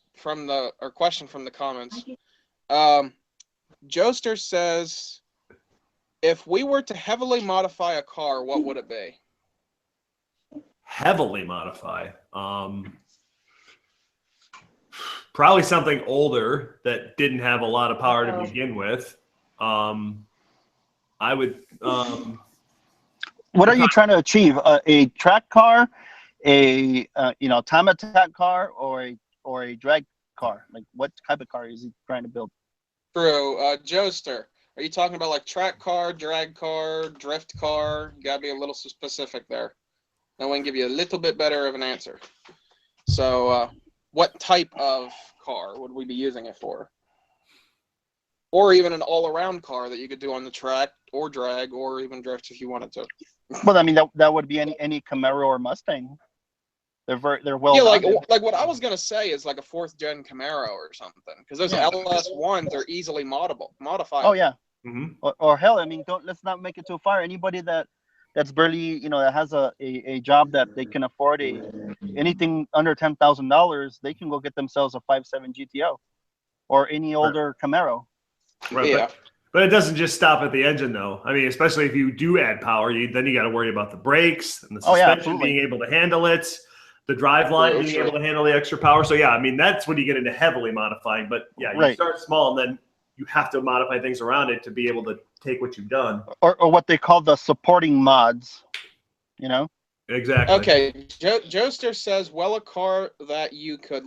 question from the comments. Joester says, if we were to heavily modify a car, what would it be? Heavily modify. Probably something older that didn't have a lot of power to begin with. I would. What are you trying to achieve? A track car, a time attack car, or a drag car? Like, what type of car is he trying to build? True. Joester, are you talking about like track car, drag car, drift car? You gotta be a little specific there. I want to give you a little bit better of an answer. So, what type of car would we be using it for? Or even an all-around car that you could do on the track or drag or even drift if you wanted to. Well, I mean, that would be any Camaro or Mustang. They're well. Yeah, like what I was gonna say is like a 4th gen Camaro or something, because those LS1s are easily modifiable. Oh yeah. Mhm. Or hell, I mean, let's not make it too far. Anybody that's barely, that has a job that they can afford anything under $10,000, they can go get themselves a 5.7 GTO or any older Camaro. Right, Yeah. but it doesn't just stop at the engine, though. I mean, especially if you do add power, then you got to worry about the brakes and the suspension being able to handle it, the drive line being able to handle the extra power. So yeah, I mean, that's when you get into heavily modifying. But yeah, you start small and then you have to modify things around it to be able to take what you've done. Or what they call the supporting mods, Exactly. Okay, Joester says, well, a car that you could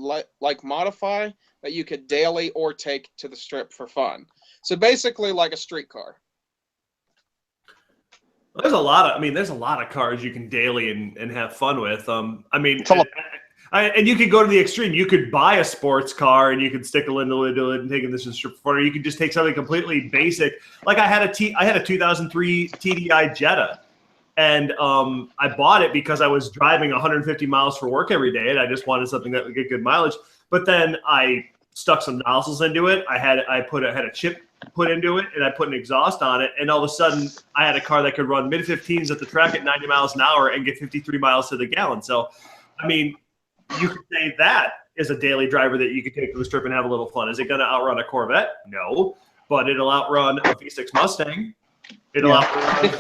modify, that you could daily or take to the strip for fun. So basically like a street car. There's a lot of cars you can daily and have fun with. I mean, and you could go to the extreme. You could buy a sports car and you could stick a window into it and take it this strip for it. Or you could just take something completely basic. Like I had a 2003 TDI Jetta. And I bought it because I was driving 150 miles for work every day, and I just wanted something that would get good mileage. But then I stuck some nozzles into it. I had a chip put into it, and I put an exhaust on it. And all of a sudden, I had a car that could run mid-15s at the track at 90 miles an hour and get 53 miles to the gallon. So, I mean, you could say that is a daily driver that you could take to the strip and have a little fun. Is it going to outrun a Corvette? No, but it'll outrun a V6 Mustang. It'll outrun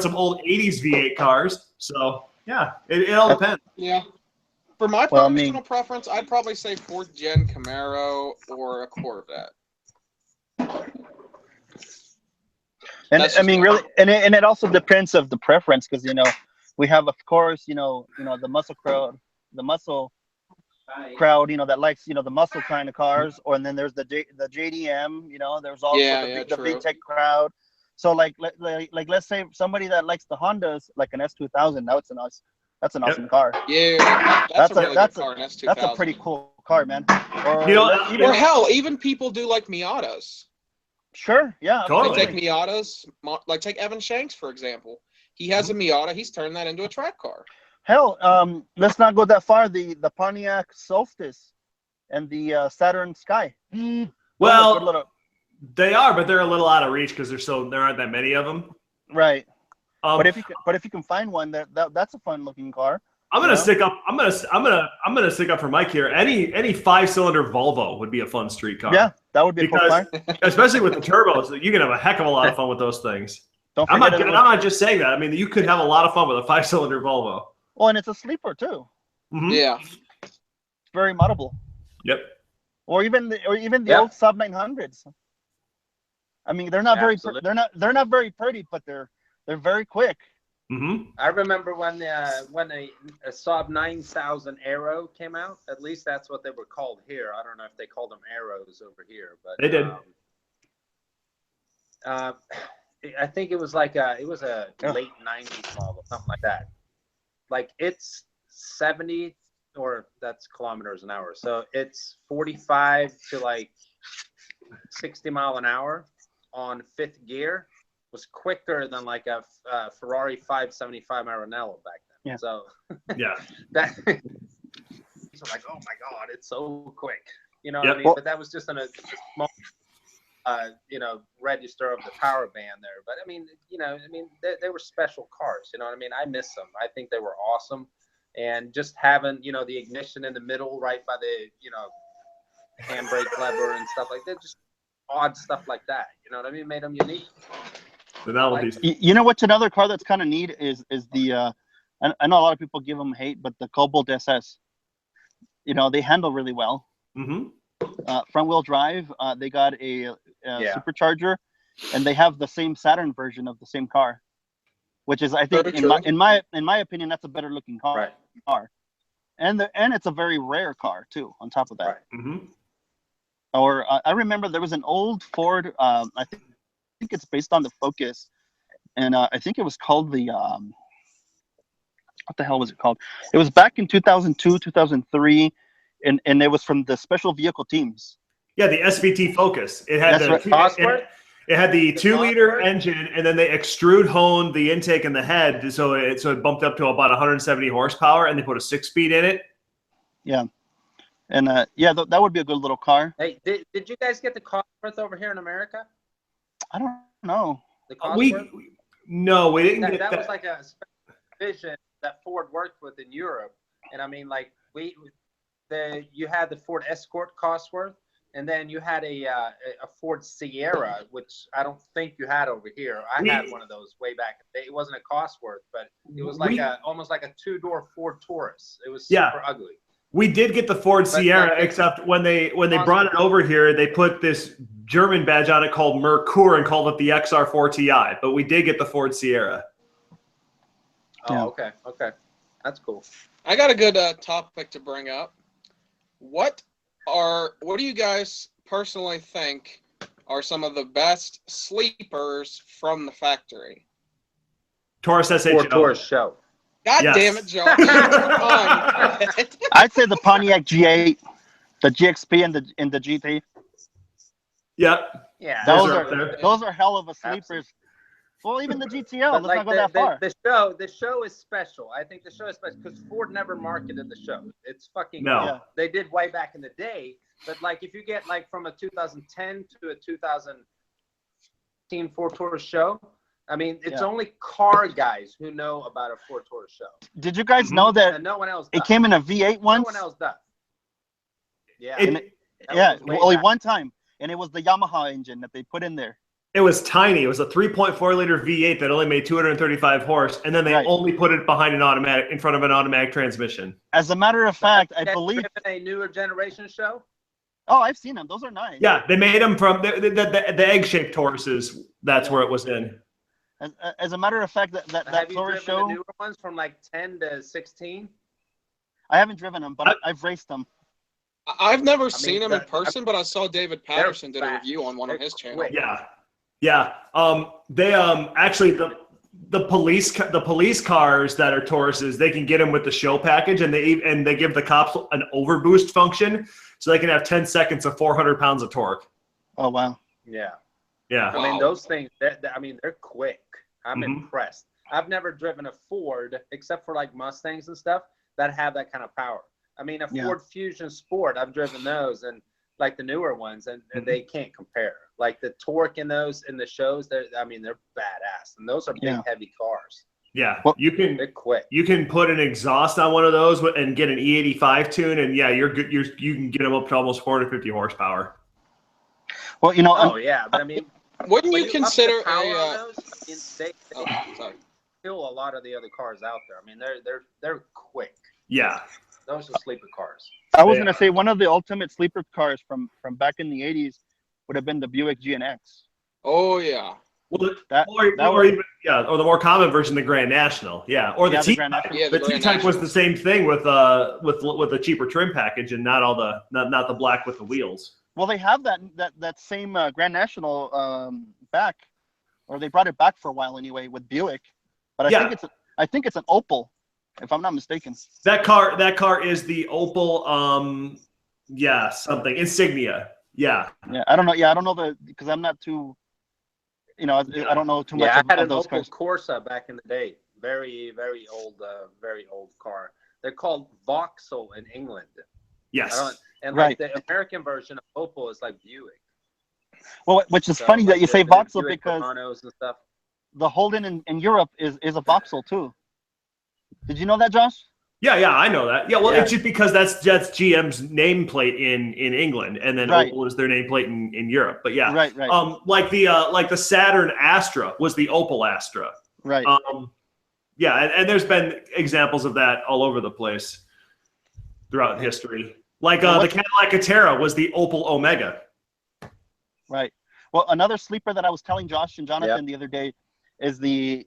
some old 80s V8 cars. So yeah, it all depends. Yeah. For my personal preference, I'd probably say 4th gen Camaro or a Corvette. And I mean, really, and it also depends of the preference, because we have, of course, the muscle crowd, that likes the muscle kind of cars, and then there's the JDM, there's also the VTEC crowd. So like let's say somebody that likes the Hondas, like an S2000, that's an awesome car. Yeah, that's a really good car, an S2000. That's a pretty cool car, man. Or hell, even people do like Miatas. Sure, yeah. Totally. Take Miatas, like take Evan Shanks, for example. He has a Miata. He's turned that into a track car. Hell, let's not go that far. The Pontiac Solstice and the Saturn Sky. Well, they are, but they're a little out of reach because there aren't that many of them. Right. But if you can find one, that's a fun looking car. I'm gonna stick up. I'm gonna stick up for Mike here. Any 5-cylinder Volvo would be a fun street car. Yeah, that would be a cool car. Especially with the turbos, you can have a heck of a lot of fun with those things. I'm I'm not just saying that. I mean, you could have a lot of fun with a 5-cylinder Volvo. Oh, and it's a sleeper too. Mm-hmm. Yeah. It's very moddable. Yep. Or even the old sub 900s. I mean, they're not very very pretty, but they're very quick. Mm-hmm. I remember when a Saab 9000 Aero came out. At least that's what they were called here. I don't know if they called them Aeros over here, but they did. I think it was a late 90s model, something like that. Like it's 70, or that's kilometers an hour. So it's 45 to like 60 mile an hour on 5th gear. Was quicker than like a Ferrari 575 Maranello back then. Yeah. So yeah, that so like, oh my god, it's so quick. You know what Yep. I mean? But that was just in a small register of the power band there. But I mean, they were special cars. You know what I mean? I miss them. I think they were awesome. And just having, the ignition in the middle, right by the, handbrake lever and stuff like that. Just odd stuff like that. You know what I mean? Made them unique. The novelties. You know what's another car that's kind of neat is the I know a lot of people give them hate, but the Cobalt SS. You know, they handle really well. Front wheel drive. They got a supercharger, and they have the same Saturn version of the same car, which is, I think, in my opinion, that's a better looking car. Right. And it's a very rare car too. On top of that. Right. Or I remember there was an old Ford. I think it's based on the Focus, and I think it was called the what the hell was it called? It was back in 2002, 2003, and it was from the special vehicle teams. Yeah, the SVT Focus. It had it had the 2-liter engine, and then they extrude honed the intake and the head, so it bumped up to about 170 horsepower, and they put a 6-speed in it. Yeah, and that would be a good little car. Hey, did you guys get the Cosworth over here in America? I don't know. The Cosworth? No, we didn't get that. That was like a special division that Ford worked with in Europe, and I mean, like you had the Ford Escort Cosworth, and then you had a Ford Sierra, which I don't think you had over here. I had one of those way back. It wasn't a Cosworth, but it was like almost like a 2-door Ford Taurus. It was super ugly. We did get the Ford Sierra, except when they brought it over here, they put this German badge on it called Merkur and called it the XR4 Ti. But we did get the Ford Sierra. Oh, okay, that's cool. I got a good topic to bring up. What do you guys personally think are some of the best sleepers from the factory? Taurus SHO. Ford Taurus show. God damn it, Joe. I'd say the Pontiac G8, the GXP, and the GT. Yeah. Those are hell of a sleepers. Absolutely. Well, even the GTO. Let's like not go that far. The show is special. I think the show is special because Ford never marketed the show. It's fucking They did way back in the day, but like if you get like from a 2010 to a 2015 Ford Taurus show, I mean, it's only car guys who know about a Ford Taurus show. Did you guys know that and no one else does. It came in a V8 once? No one else does. Yeah. Only one time. And it was the Yamaha engine that they put in there. It was tiny. It was a 3.4-liter V8 that only made 235 horse, and then they only put it behind in front of an automatic transmission. As a matter of fact, I believe a newer generation show. Oh, I've seen them. Those are nice. Yeah, they made them from the egg-shaped Tauruses. That's where it was in. As a matter of fact, that Taurus show. The newer ones from like 10 to 16. I haven't driven them, but I've raced them. I've never seen them in person, but I saw David Patterson did a review on one of his channels. Yeah. They actually the police cars that are Tauruses, they can get them with the show package, and they give the cops an overboost function, so they can have 10 seconds of 400 pounds of torque. Oh wow. Yeah. Yeah. I mean, those things. I mean, they're quick. I'm impressed. I've never driven a Ford except for like Mustangs and stuff that have that kind of power. I mean, a Ford Fusion Sport, I've driven those, and like the newer ones, and they can't compare. Like the torque in those in the shows, they're badass, and those are big, heavy cars. Yeah, well, they're quick. You can put an exhaust on one of those and get an E85 tune, and you're good. You can get them up to almost 450 horsepower. Well, you know. But I mean, wouldn't you consider they kill a lot of the other cars out there. I mean, they're quick. Yeah. Those are sleeper cars. I was gonna say one of the ultimate sleeper cars from back in the 80s would have been the Buick GNX. Oh yeah. Well, or the more common version, the Grand National. Yeah, or the T-Type. The T-Type was the same thing with a cheaper trim package and not the black with the wheels. Well, they have that same Grand National back, or they brought it back for a while anyway with Buick. But I think it's an Opal, if I'm not mistaken. That car is the Opal. Something Insignia. Yeah. Yeah, I don't know because I'm not too. I don't know too much about those Opel cars. Corsa back in the day. Very, very old car. They're called Vauxhall in England. Yes. Like the American version of Opel is like Buick. Well, which is funny that you say Vauxhall Buick because Vernos and stuff. The Holden in Europe is a Vauxhall too. Did you know that, Josh? Yeah, I know that. Yeah, well, Yeah. it's just because that's GM's nameplate in England, and then Right. Opel is their nameplate in Europe. But yeah, Right. like the Saturn Astra was the Opel Astra. Right. Yeah, and there's been examples of that all over the place throughout history. Like the Cadillac Catera was the Opel Omega. Right. Well, another sleeper that I was telling Josh and Jonathan the other day is the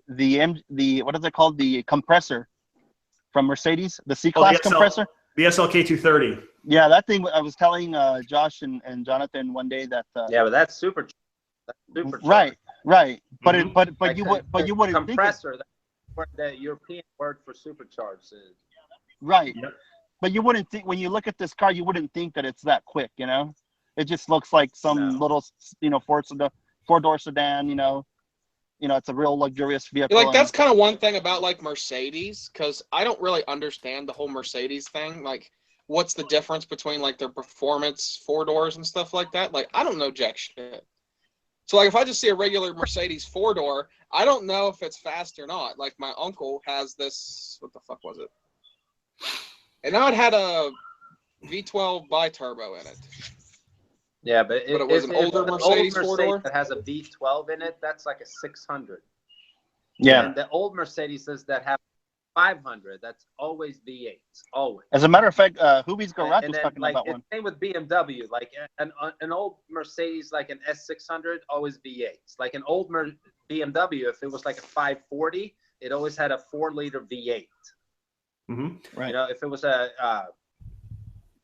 what is it called? The compressor from Mercedes, the C-Class compressor. The SLK 230. Yeah, that thing. I was telling Josh and Jonathan one day that. Yeah, but that's super. Right. But Mhm. but you wouldn't compressor. That's the European word for supercharged is. Right. Yep. But you wouldn't think when you look at this car, you wouldn't think that it's that quick. You know, it just looks like some little four-door sedan. You know, it's a real luxurious vehicle. Like that's kind of one thing about like Mercedes, because I don't really understand the whole Mercedes thing. Like, what's the difference between like their performance four doors and stuff like that? Like, I don't know jack shit. So like if I just see a regular Mercedes four-door, I don't know if it's fast or not. Like my uncle has this, what the fuck was it? And now it had a V12 bi-turbo in it. Yeah, but it was an older Mercedes four-door that has a V12 in it. That's like a 600. Yeah. And the old Mercedes that have 500, that's always V8s, always. As a matter of fact, Hubie's Garage was then, talking like, about one. Same with BMW, like an old Mercedes, like an S600, always V8s. Like an old BMW, if it was like a 540, it always had a 4-liter V8. Mm-hmm. Right. You know, if it was a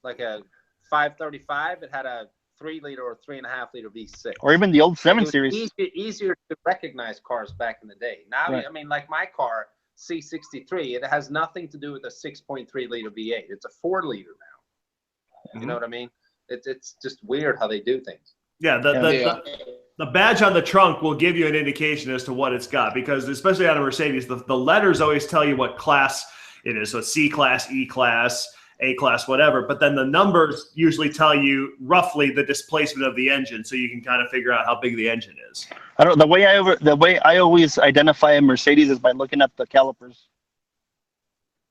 like a 535, it had a 3-liter or 3.5-liter V6. Or even the old 7 It was Series. easier to recognize cars back in the day. Now, Right. I mean, like my car, C63, it has nothing to do with a 6.3-liter V8. It's a 4-liter now. Mm-hmm. You know what I mean? It's just weird how they do things. Yeah, the badge on the trunk will give you an indication as to what it's got, because especially on a Mercedes, the letters always tell you what class it is. So it's C-Class, E-Class, A-Class, whatever. But then the numbers usually tell you roughly the displacement of the engine, so you can kind of figure out how big the engine is. I don't. The way I always identify a Mercedes is by looking at the calipers,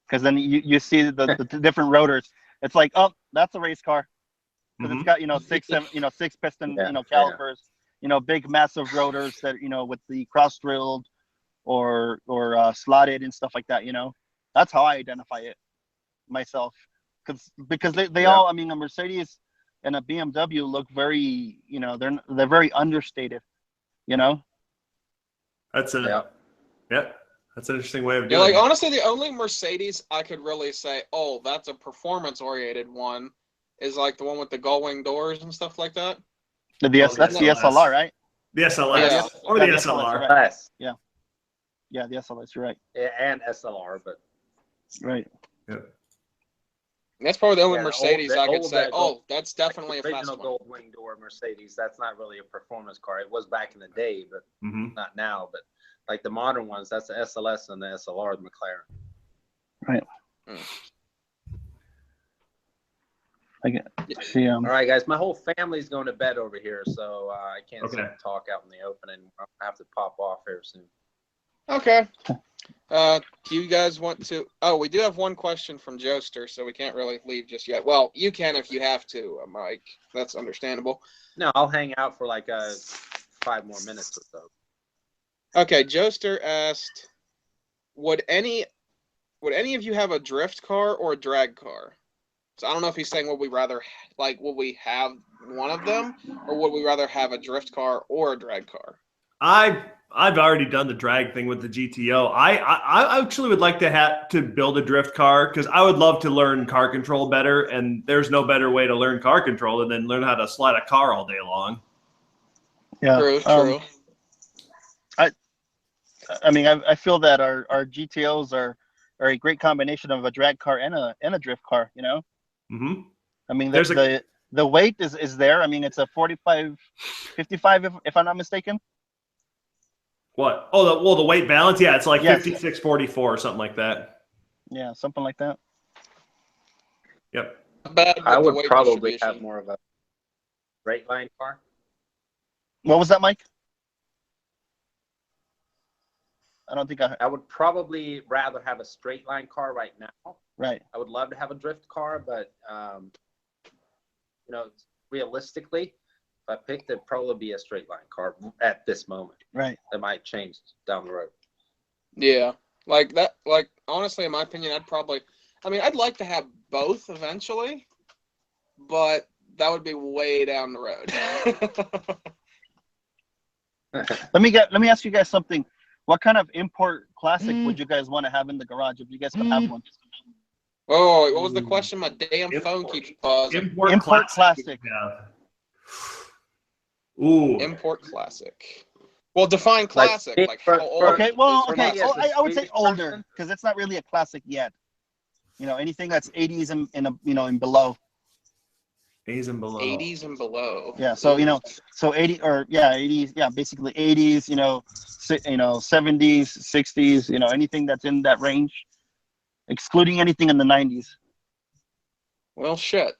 because then you see the different rotors. It's like, oh, that's a race car, because it's got six piston calipers, big massive rotors that with the cross drilled or slotted and stuff like that. That's how I identify it myself, because they all, I mean, a Mercedes and a BMW look very, they're very understated. That's that's an interesting way of doing Yeah, like it. honestly, the only Mercedes I could really say, oh, that's a performance-oriented one, is like the one with the gull-wing doors and stuff like that. That's the SLR, right? The SLS. Yeah. Or the SLR. Right. Yeah, the SLS, you're right. Yeah, and SLR, but Right. Yeah. That's probably the only Yeah, Mercedes the I could old, say, gold- that's definitely a fast original one. gold wing door Mercedes, that's not really a performance car. It was back in the day, but not now. But like the modern ones, that's the SLS and the SLR, the McLaren. Right. See, All right, guys, my whole family's going to bed over here, so I can't sit and talk out in the open, and I'll have to pop off here soon. Okay. Do you guys want to? Oh, we do have one question from Joester, so we can't really leave just yet. Well, you can if you have to, Mike. That's understandable. No, I'll hang out for like 5 more minutes or so. Okay, Joester asked, would any of you have a drift car or a drag car? So I don't know if he's saying would we have one of them, or would we rather have a drift car or a drag car? I've already done the drag thing with the GTO. I actually would like to build a drift car, because I would love to learn car control better, and there's no better way to learn car control than then learn how to slide a car all day long. Yeah. True. I mean, I feel that our GTOs are a great combination of a drag car and a drift car. Mm-hmm. I mean, the weight is there. I mean, it's a 45, 55 if I'm not mistaken. What? Oh, the weight balance? Yeah, it's like 56-44 or something like that. Yeah, something like that. Yep. I would probably have more of a straight line car. What was that, Mike? I don't think I would probably rather have a straight line car right now. Right. I would love to have a drift car, but you know, realistically, if I picked, it'd probably be a straight line car at this moment. Right. That might change down the road. Yeah, like that. Like honestly, in my opinion, I'd like to have both eventually, but that would be way down the road. Let me ask you guys something. What kind of import classic would you guys want to have in the garage if you guys could have one? Oh, what was the question? My damn phone keeps pausing. Import classic. Yeah. Ooh. Import classic. Well, define classic. Like how old? Okay, well, For okay. me, as a I would say Swedish older person, because it's not really a classic yet. You know, anything that's 80s and below. 80s and below. 80s and below. Yeah, so 80s, yeah, basically 80s, 70s, 60s, anything that's in that range, excluding anything in the 90s. Well, shit.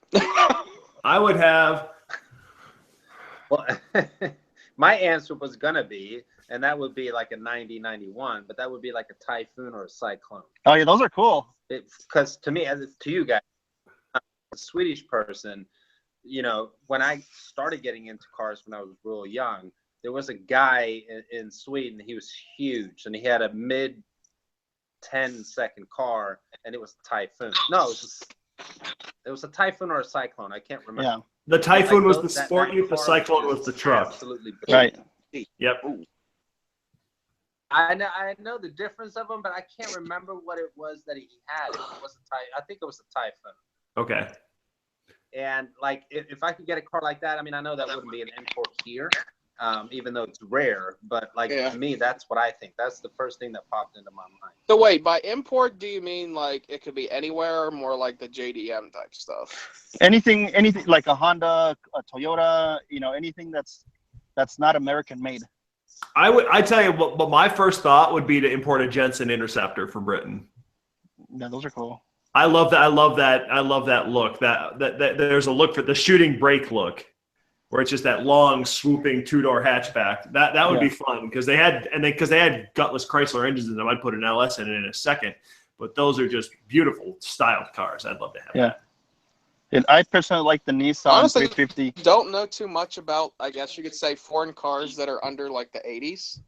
I would have. well, my answer was gonna be, and that would be like a 90, 91, but that would be like a Typhoon or a Cyclone. Oh yeah, those are cool. Because to me, to you guys, I'm a Swedish person. When I started getting into cars when I was real young, there was a guy in Sweden. He was huge, and he had a mid 10-second car, and it was a Typhoon. No, it was a Typhoon or a Cyclone. I can't remember. Yeah. The Typhoon was the that sport ute, the car Cyclone was the truck. Absolutely. Right. Yep. I know the difference of them, but I can't remember what it was that he had. I think it was a Typhoon. Okay. And like, if I could get a car like that, I mean, I know that wouldn't be an import here, even though it's rare. But like to me, that's what I think. That's the first thing that popped into my mind. So wait, by import, do you mean like it could be anywhere, or more like the JDM type stuff? Anything like a Honda, a Toyota, anything that's not American made. I tell you what, but my first thought would be to import a Jensen Interceptor from Britain. Yeah, those are cool. I love that. I love that look. That there's a look for the shooting brake look, where it's just that long swooping two-door hatchback. That would be fun because they had gutless Chrysler engines in them. I'd put an LS in a second, but those are just beautiful styled cars. I'd love to have. Yeah. And I personally like the Nissan Honestly, 350. Don't know too much about, I guess you could say, foreign cars that are under like the 80s.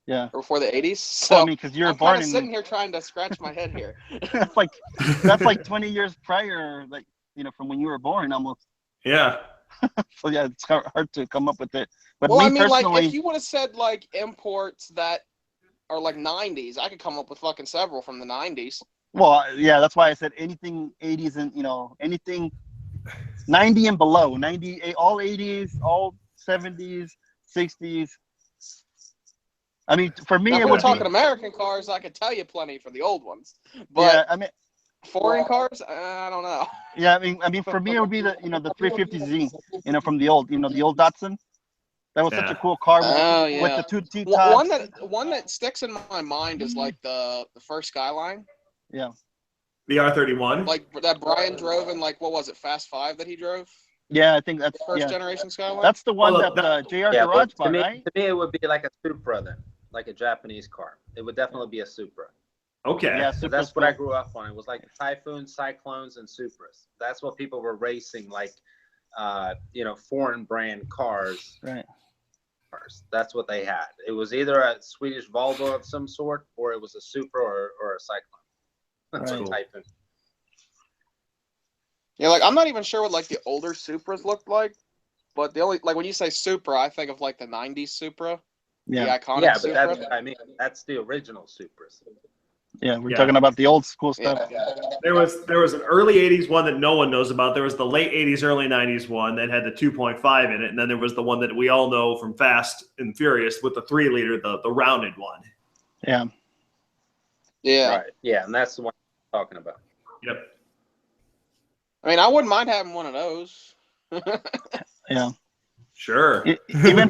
Yeah. Or before the 80s. So Well, I mean, because you're born in. sitting here trying to scratch my head here. that's like 20 years prior, like from when you were born almost. Yeah. So yeah, it's hard to come up with it. But Well, me I mean, personally, like if you would have said like imports that are like 90s, I could come up with fucking several from the 90s. well, yeah, that's why I said anything 80s and anything 90 and below, 90, all 80s, all 70s, 60s. I mean, for me, Now, it if would we're talking be, American cars, I could tell you plenty for the old ones. But yeah, I mean, foreign cars, I don't know. yeah, I mean, for me, it would be the the 350Z, from the old, the old Datsun. That was such a cool car with the two T-tops. One that sticks in my mind is like the first Skyline. Yeah. The R31. Like that Brian drove in, like, what was it, Fast 5 that he drove? Yeah, I think that's First generation Skyline. That's the one that JR Garage bought, right? To me, it would be like a Supra then, like a Japanese car. It would definitely be a Supra. Okay. Yeah, So that's what I grew up on. It was like Typhoons, Cyclones, and Supras. That's what people were racing, like, foreign brand cars. Right. That's what they had. It was either a Swedish Volvo of some sort, or it was a Supra or a Cyclone. That's Right. a Typhoon. Yeah, like I'm not even sure what like the older Supras looked like, but the only like when you say Supra, I think of like the '90s Supra, the iconic Yeah, but Supra. that's what I mean. That's the original Supras. Yeah, we're talking about the old school stuff. There was an early 80s one that no one knows about. There was the late 80s, early 90s one that had the 2.5 in it. And then there was the one that we all know from Fast and Furious with the 3-liter, the rounded one. Yeah. Yeah. Right. Yeah, and that's the one I'm talking about. Yep. I mean, I wouldn't mind having one of those. Yeah. Sure. Even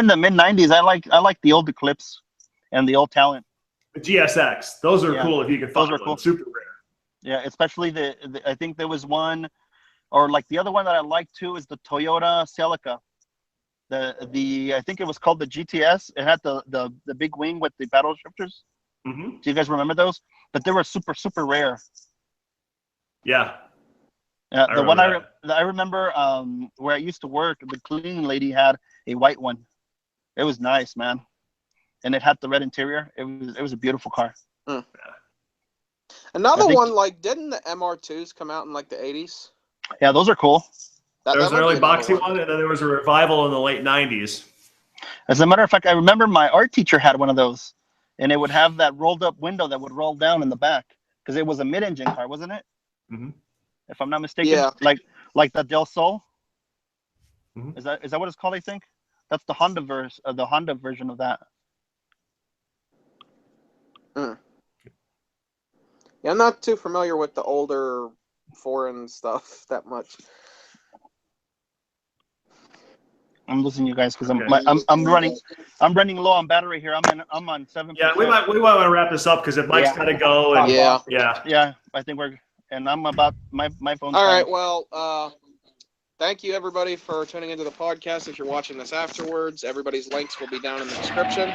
the mid 90s, I like the old Eclipse and the old Talent. The GSX. Those are Yeah. cool if you can find Those are one. cool. Super rare. Yeah, especially the I think there was one, or like the other one that I like too is the Toyota Celica. I think it was called the GTS. It had the big wing with the paddle shifters. Mm-hmm. Do you guys remember those? But they were super, super rare. Yeah. Yeah, I the one remember I remember where I used to work, the cleaning lady had a white one. It was nice, man, and it had the red interior. It was a beautiful car. Mm. Another I think- one, like, didn't the MR2s come out in like the 80s? Yeah, those are cool. There was an might be early another boxy one, and then there was a revival in the late 90s. As a matter of fact, I remember my art teacher had one of those, and it would have that rolled up window that would roll down in the back because it was a mid-engine car, wasn't it? Mm-hmm. If I'm not mistaken. Yeah. Like the Del Sol. Mhm. Is that what it's called? I think that's the Honda version of that. Yeah, I'm not too familiar with the older foreign stuff that much. I'm losing you guys because Okay. I'm running low on battery here. I'm on 7%. Yeah, we might want to wrap this up because if Mike's Yeah. got to go. And, Yeah. Yeah. Yeah, I think and I'm about my phone's All right. dying. Well, thank you everybody for tuning into the podcast. If you're watching this afterwards, everybody's links will be down in the description.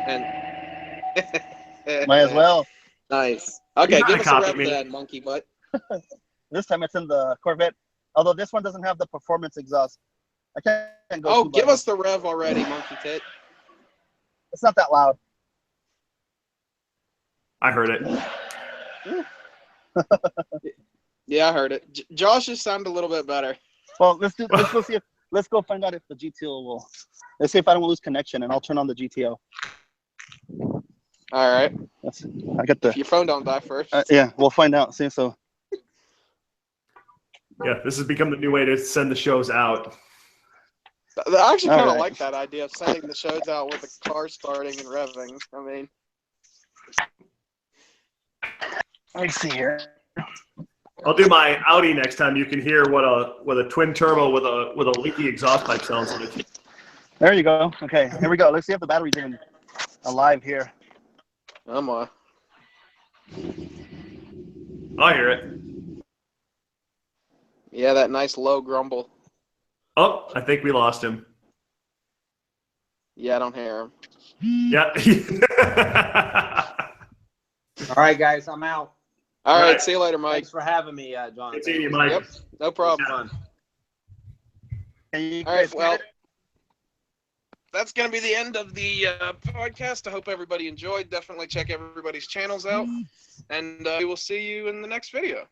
And Might as well. Nice. Okay, You give gotta us a copy rep me. then, monkey butt. This time it's in the Corvette. Although this one doesn't have the performance exhaust. I can't go. Oh, too give loud. us the rev already, monkey tit. It's not that loud. I heard it. Yeah, I heard it. Josh's sound a little bit better. Well, let's go find out if the GTO will. Let's see if I don't lose connection, and I'll turn on the GTO. All right. I got the. Your phone don't die first. Yeah, we'll find out. See, so. Yeah, this has become the new way to send the shows out. I actually kind of Alright. like that idea of sending the shows out with the car starting and revving. I mean, Let's see here. I'll do my Audi next time. You can hear what a twin turbo with a leaky exhaust pipe sounds like. There you go. Okay, here we go. Let's see if the battery's even alive here. I'm I'll hear it. Yeah, that nice low grumble. Oh, I think we lost him. Yeah, I don't hear him. Yeah. All right, guys, I'm out. All All right, right. see you later, Mike. Thanks for having me, John. Good seeing you, Mike. Yep, no problem. Fun. Hey, you All right, guys well, got it? that's going to be the end of the podcast. I hope everybody enjoyed. Definitely check everybody's channels out, and we will see you in the next video.